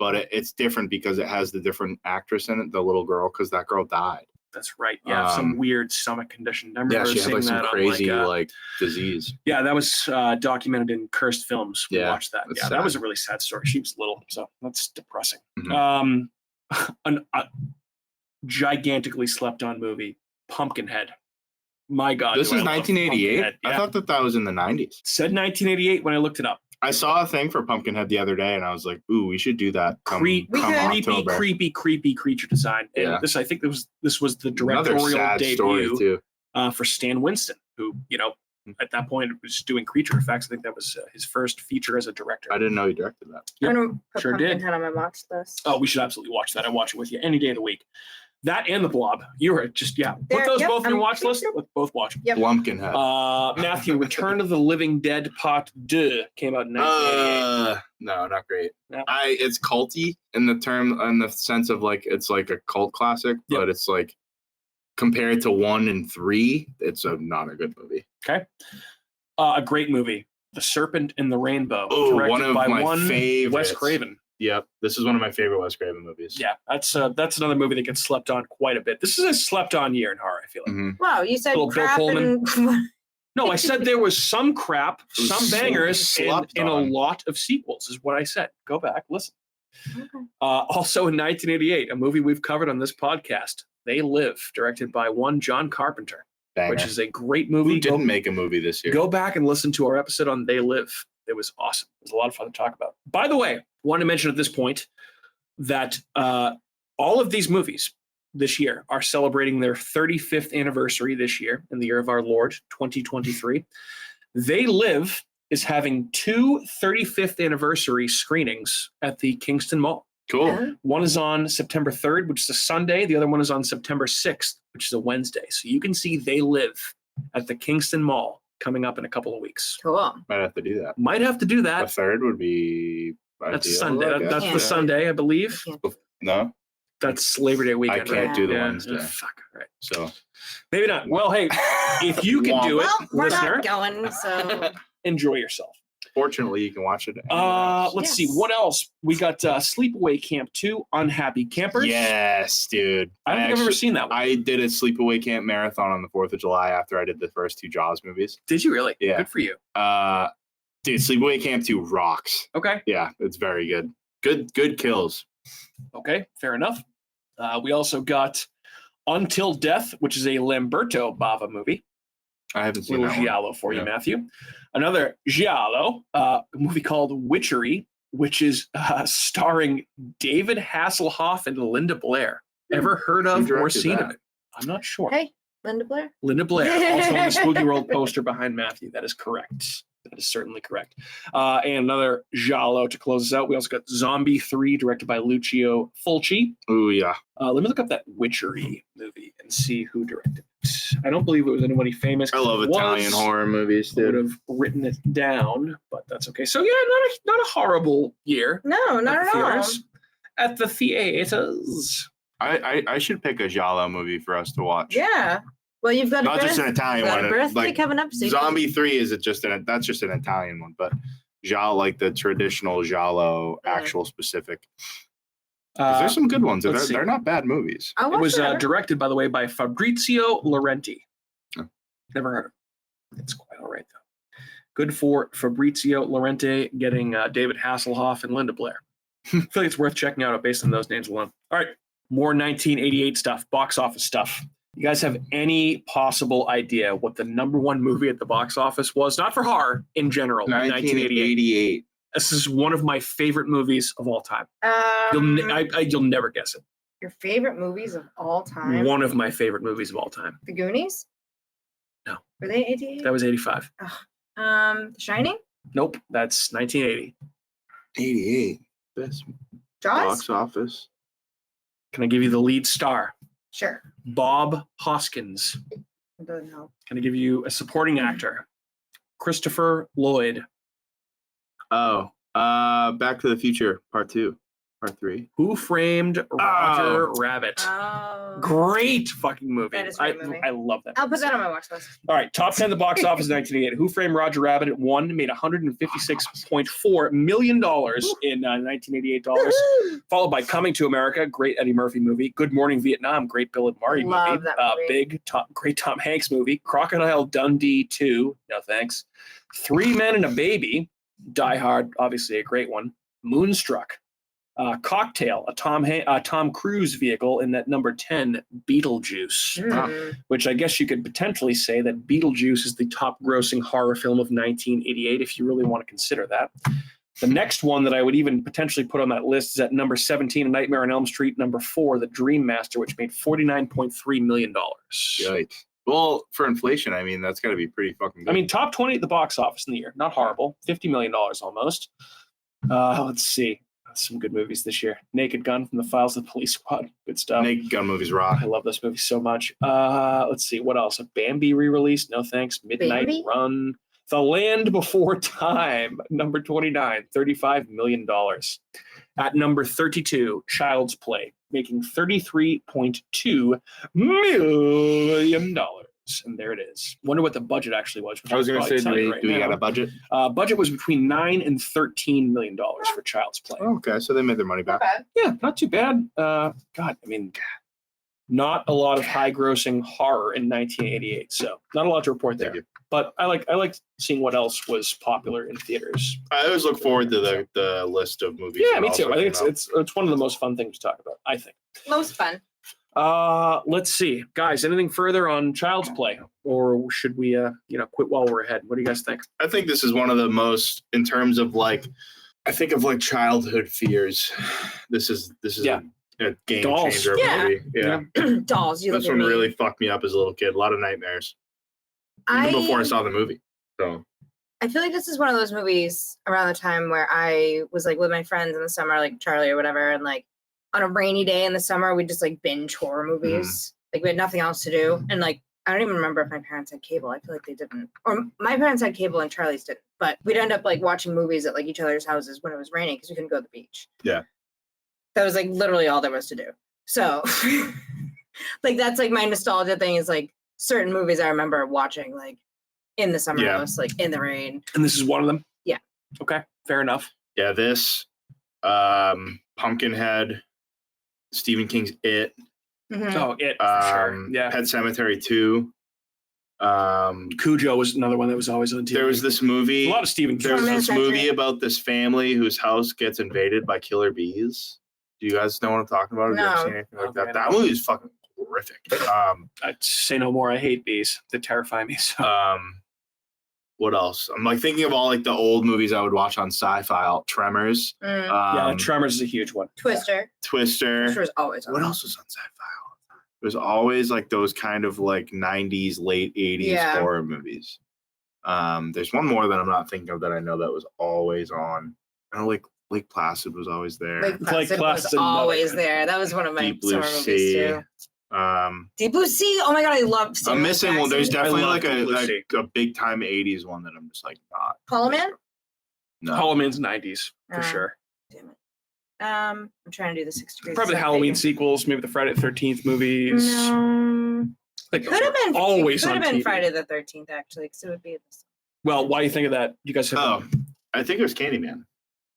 but it's different because it has the different actress in it, the little girl, because that girl died. That's right. Yeah, some weird stomach condition. I remember Yeah, she had seeing like some that crazy on like disease. yeah, that was documented in Cursed Films. We Yeah, watched that. that's Yeah, that sad. was a really sad story. She was little, so that's depressing. Mhm. A gigantically slept on movie, Pumpkinhead. My God. This do I is love 1988. Pumpkinhead. I Yeah. thought that was in the 90s. Said 1988 when I looked it up. I saw a thing for Pumpkinhead the other day, and I was like, "Ooh, we should do that." Come Creepy, October. creepy creature design. And Yeah. I think this was the Another directorial sad story debut too. for Stan Winston, who at that point was doing creature effects. I think that was his first feature as a director. I didn't know he directed that. Yep, I'm gonna put sure did. Pumpkinhead on my watch list. Oh, we should absolutely watch that. I watch it with you any day of the week. That and The Blob. You were just put There, those yep, both on your I'm- watch list. yep. Let's both watch them. Yep. Lumpkinhead. Matthew, Return of the Living Dead Part 2 came out in 1988. No, not great. No. It's culty in the sense of like it's like a cult classic, Yep. but it's like compared to 1 and 3, it's not a good movie. Okay. A great movie, The Serpent and the Rainbow, Oh, directed one of by my Wes favorites. Craven. Yep, this is one of my favorite Wes Craven movies. Yeah, that's another movie that gets slept on quite a bit. This is a slept on year in horror, I feel like. Mhm. Wow, you said Little Bill crap Pullman. and No, I said there was some crap, It was some bangers, slept in a on. lot of sequels, is what I said. Go back, listen. Okay. Also in 1988, a movie we've covered on this podcast, They Live, directed by one John Carpenter, Banger. which is a great movie. Who didn't make a movie this year? Go back and listen to our episode on They Live. It was awesome. It was a lot of fun to talk about. By the way, want to mention at this point that all of these movies this year are celebrating their 35th anniversary this year in the year of our Lord, 2023. They Live is having 2 35th anniversary screenings at the Kingston Mall. Cool. One is on September 3rd, which is a Sunday. The other one is on September 6th, which is a Wednesday. So you can see They Live at the Kingston Mall coming up in a couple of weeks. cool. Might have to do that. Might have to do A that. third would be That's ideal, Sunday. I guess. That's Yeah. the Sunday, I believe. No, That's Labor Day weekend. I can't right? do the Yeah. Wednesday. Fuck. Right. so Maybe not. Well, hey, if you can do it, Well, we're listener, not going, so enjoy yourself. fortunately you can watch it. anywhere else. Let's see Yes. what else we got. Sleepaway Camp 2, Unhappy Campers. Yes, dude. I don't think I've ever seen that one. I did a sleepaway camp marathon on the 4th of July after I did the first 2 Jaws movies. Did you really? Yeah. Good for you. Dude, Sleepaway Camp 2 rocks. Okay. Yeah, it's very good. Good kills. Okay. Fair enough. We also got Until Death, which is a Lamberto Bava movie. I haven't seen Little that one. giallo for you, Yeah. Matthew. Another giallo, a movie called Witchery, which is starring David Hasselhoff and Linda Blair. Ever heard Who of or directed seen of that? it? I'm not sure. hey, Linda Blair. Linda Blair, also on the Spooky World poster behind Matthew. That is correct. That is certainly correct. And another giallo to close us out. We also got Zombie 3, directed by Lucio Fulci. Ooh, yeah. Let me look up that Witchery movie and see who directed it. I don't believe it was anybody famous. I love If it Italian was, horror movies, I would dude. have written it down, but that's okay. So yeah, not a horrible year. No, not at all. At the theaters. I should pick a giallo movie for us to watch. Yeah. Well, you've got Not a just an Italian got one. a birthday Like coming up. So you Zombie 3 is that's just an Italian one, but Giallo, like the traditional Giallo, actual specific. 'Cause there's some good ones. And let's they're not bad movies. I'll It watch was that. directed, by the way, by Fabrizio Laurenti. Oh. Never heard of him. It's quite all right, though. Good for Fabrizio Laurenti getting David Hasselhoff and Linda Blair. I feel like it's worth checking out based on those names alone. All right, more 1988 stuff, box office stuff. You guys have any possible idea what the number one movie at the box office was? Not for horror, in general, in 1988. 1988. This is one of my favorite movies of all time. Um, You'll never guess it. your favorite movies of all time? One of my favorite movies of all time. The Goonies? No. Were they 88? That was 85. The Shining? Nope, that's 1980. 88. Best Jaws? box office. Can I give you the lead star? Sure. Bob Hoskins. It doesn't help. Can I give you a supporting actor? Christopher Lloyd. Oh, Back to the Future, Part 2, Part 3. Who Framed Roger Rabbit? Oh. Great fucking movie. That is a great movie. I love that. I'll put movie. that on my watch list. All right, top 10 of the box office in 1988. Who Framed Roger Rabbit at one made $156.4 million in 1988 dollars. Followed by Coming to America, great Eddie Murphy movie. Good Morning Vietnam, great Bill and Marty Love movie. that movie. Great Tom Hanks movie. Crocodile Dundee 2, no thanks. Three Men and a Baby. Die Hard, obviously a great one. Moonstruck. Cocktail, a Tom Cruise vehicle in that number 10, Beetlejuice. Which I guess you could potentially say that Beetlejuice is the top grossing horror film of 1988, if you really want to consider that. The next one that I would even potentially put on that list is at number 17, A Nightmare on Elm Street, number 4, The Dream Master, which made $49.3 million. Yikes. Well, for inflation, I mean, that's got to be pretty fucking good. I mean, top 20 at the box office in the year. Not horrible. $50 million almost. Let's see. Some good movies this year. Naked Gun from the Files of the Police Squad. Good stuff. Naked Gun movies rock. I love this movie so much. Let's see. What else? A Bambi re-release? No thanks. Midnight Bambi? Run. The Land Before Time. Number 29. $35 million. At number 32, Child's Play. Making $33.2 million. And there it is. Wonder what the budget actually was. I was going to say, do we got a budget? Budget was between $9 and $13 million for Child's Play. Oh, okay, so they made their money Not back. bad. Yeah, not too bad. God, I mean, not a lot of high-grossing horror in 1988, so not a lot to report there. Thank you. But I like seeing what else was popular in theaters. I always look forward to the list of movies. Yeah, that me too. also I think came out. it's one of the most fun things to talk about. I think. Most fun. Let's see, guys. Anything further on Child's Play, or should we, quit while we're ahead? What do you guys think? I think this is one of the most, in terms of like, I think of like childhood fears. This is Yeah. a game Dolls. changer of a Yeah. movie. Yeah. Dolls. You This look at one me. really fucked me up as a little kid. A lot of nightmares. Even before I saw the movie. So I feel like this is one of those movies around the time where I was like with my friends in the summer, like Charlie or whatever, and like on a rainy day in the summer, we'd just like binge horror movies. Like we had nothing else to do. And like I don't even remember if my parents had cable. I feel like they didn't. Or my parents had cable and Charlie's didn't. But we'd end up like watching movies at like each other's houses when it was raining because we couldn't go to the beach. Yeah. That was like literally all there was to do. So like that's like my nostalgia thing is like certain movies I remember watching like in the summer Yeah. house, like in the rain. And this is one of them. Yeah. Okay. Fair enough. yeah, this Pumpkinhead, Stephen King's It, Mhm. Oh, it for sure. Yeah. Pet Cemetery 2. Cujo was another one that was always on TV. There was this movie. a lot of Stephen King. There's Torment this movie Factory. about this family whose house gets invaded by killer bees. Do you guys know what I'm talking about? Have you ever No. seen anything like Okay, that? That movie is fucking horrific. I'd say no more. I hate bees. They terrify me. So What else? I'm like thinking of all like the old movies I would watch on Sci-Fi. Tremors, Mm. yeah, Tremors is a huge one. Twister. Twister. Twister was always on. What else was on Sci-Fi? It was always like those kind of like 90s, late 80s Yeah. horror movies. There's one more that I'm not thinking of that I know that was always on. I know like Lake Placid was always there. Lake Like Placid was Placid, always another there. That was one of my Deep Blue summer movies Sea. too. Um, Deep Blue Sea. Oh my god, I love. I'm Samuel missing one. There's Jackson. definitely love like Deep Blue Sea. a big time 80s one that I'm just like not. Hollow Man. No. Hollow Man's 90s for Oh. sure. Damn it. I'm trying to do the 6 degrees. Probably the of Halloween Separation. sequels, maybe the Friday the 13th movies. No. Like, Could have been. always Could on have been TV. Friday the 13th actually, because it would be. Well, why do you think of that? You guys have Oh, I think it was Candyman.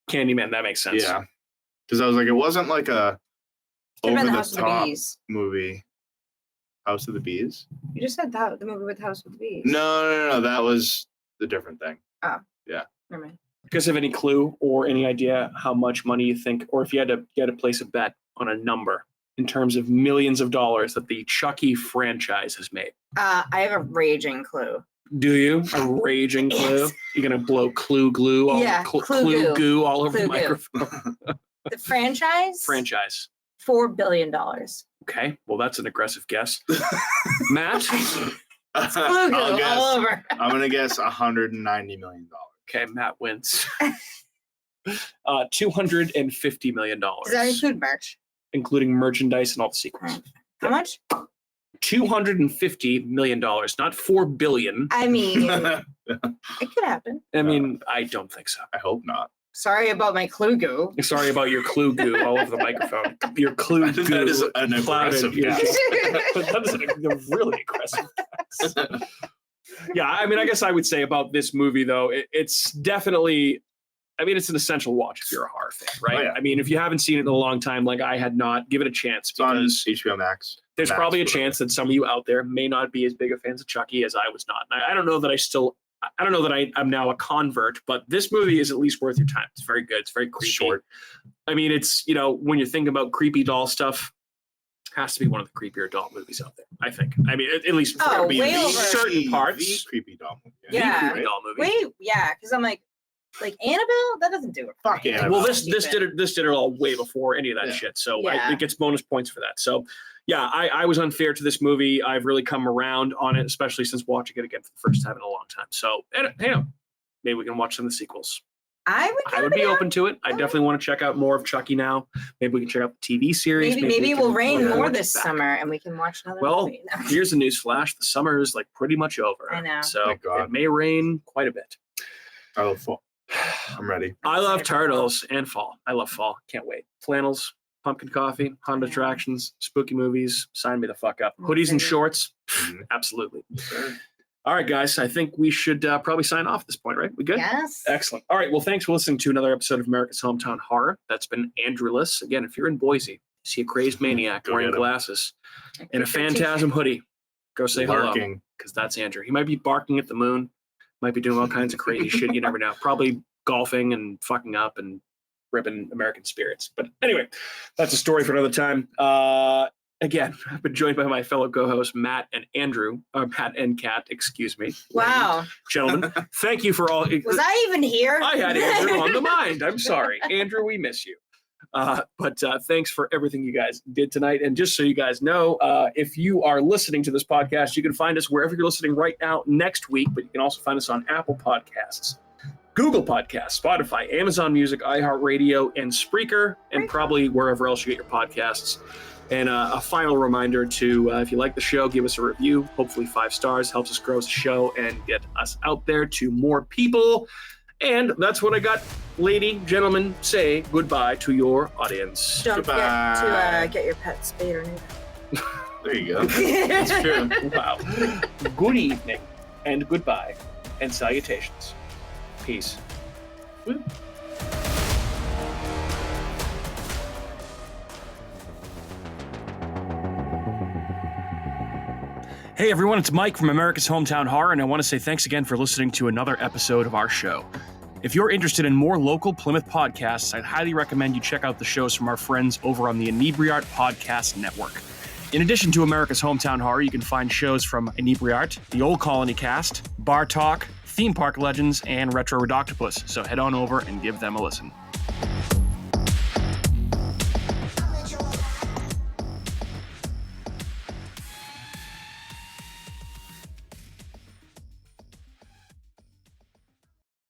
Candyman, that makes sense. Yeah. Because I was like, it wasn't like a Could have been the over the House of the top Bees. movie. House of the Bees? You just said that the movie with House of the Bees. No. That was the different thing. Never mind. You guys have any clue or any idea how much money you think, or if you had to place a bet on a number in terms of millions of dollars that the Chucky franchise has made? I have a raging clue. Do you? A raging clue? Yes. You're gonna blow clue glue all Yeah, clue goo all over Clue the goo. microphone. The franchise? Franchise. $4 billion. Okay, well that's an aggressive guess. Matt? Clue I'll goo all guess. over. I'm gonna guess $190 million. Okay, Matt wins. $250 million, Does that include merch? including merchandise and all the sequels. How much? $250 million, not $4 billion. I mean, I it could happen. I mean, I don't think so. hope not. Sorry about my clue goo. Sorry about your clue goo all over the microphone. Your clue I think goo that is an clouded, aggressive yeah. guess. But that is a really aggressive guess. Yeah, I mean, I guess I would say about this movie, though, it's definitely, I mean, it's an essential watch if you're a horror fan, right? Oh, yeah. I mean, if you haven't seen it in a long time, like I had not, give it a chance It's on because HBO Max. there's Max, probably a whatever. chance that some of you out there may not be as big of fans of Chucky as I was not. And I don't know that I'm now a convert, but this movie is at least worth your time. It's very good. It's very creepy. Short. I mean, it's, when you're thinking about creepy doll stuff, has to be one of the creepier doll movies out there, I think. I mean, at least for Oh, me, way over. certain parts. The creepy doll movie. The Yeah. creepy doll movie. Wait, yeah, because I'm like Annabelle? That doesn't do it. for Fuck me. Annabelle. Well, this Stupid. did it all way before any of that Yeah. shit. So Yeah. it gets bonus points for that. So yeah, I was unfair to this movie. I've really come around on it, especially since watching it again for the first time in a long time. So maybe we can watch some of the sequels. I would be open to it. I definitely want to check out more of Chucky now. Maybe we can check out the TV series. Maybe we it will can rain watch more it this back. summer and we can watch another Well, movie. No. here's the news flash. The summer is like pretty much over. I know. So Thank God. it may rain quite a bit. I love fall. I'm ready. I love excited for fall. turtles and fall. I love fall. Can't wait. Flannels, pumpkin coffee, Honda Yeah. attractions, spooky movies. Sign me the fuck up. I'm Hoodies and excited. shorts. Mhm. Absolutely. All right, guys. I think we should probably sign off at this point, right? We good? Yes. Excellent. All right. Well, thanks for listening to another episode of America's Hometown Horror. That's been Andrew Liss. Again, if you're in Boise, see a crazed maniac Go wearing get him. glasses and a phantasm hoodie, go say hello. Lurking. Because that's Andrew. He might be barking at the moon, might be doing all kinds of crazy shit. You never know. Probably golfing and fucking up and ripping American spirits. But anyway, that's a story for another time. Again, I've been joined by my fellow co-hosts, Matt and Kat, excuse me. Wow. Gentlemen, thank you for all. Was I even here? I had Andrew on the mind. I'm sorry. Andrew, we miss you. But thanks for everything you guys did tonight. And just so you guys know, if you are listening to this podcast, you can find us wherever you're listening right now next week, but you can also find us on Apple Podcasts, Google Podcasts, Spotify, Amazon Music, iHeartRadio, and Spreaker, and probably wherever else you get your podcasts. And a final reminder to, if you like the show, give us a review, hopefully 5 stars, helps us grow the show and get us out there to more people. And that's what I got, lady, gentlemen, say goodbye to your audience. Don't Goodbye. forget to get your pet spayed or neutered. There you go. That's true. Wow. Good evening and goodbye and salutations. Peace. Hey everyone, it's Mike from America's Hometown Horror, and I want to say thanks again for listening to another episode of our show. If you're interested in more local Plymouth podcasts, I'd highly recommend you check out the shows from our friends over on the Inebriart Podcast Network. In addition to America's Hometown Horror, you can find shows from Inebriart, the Old Colony Cast, Bar Talk, Theme Park Legends, and Retro Redoctopus, so head on over and give them a listen.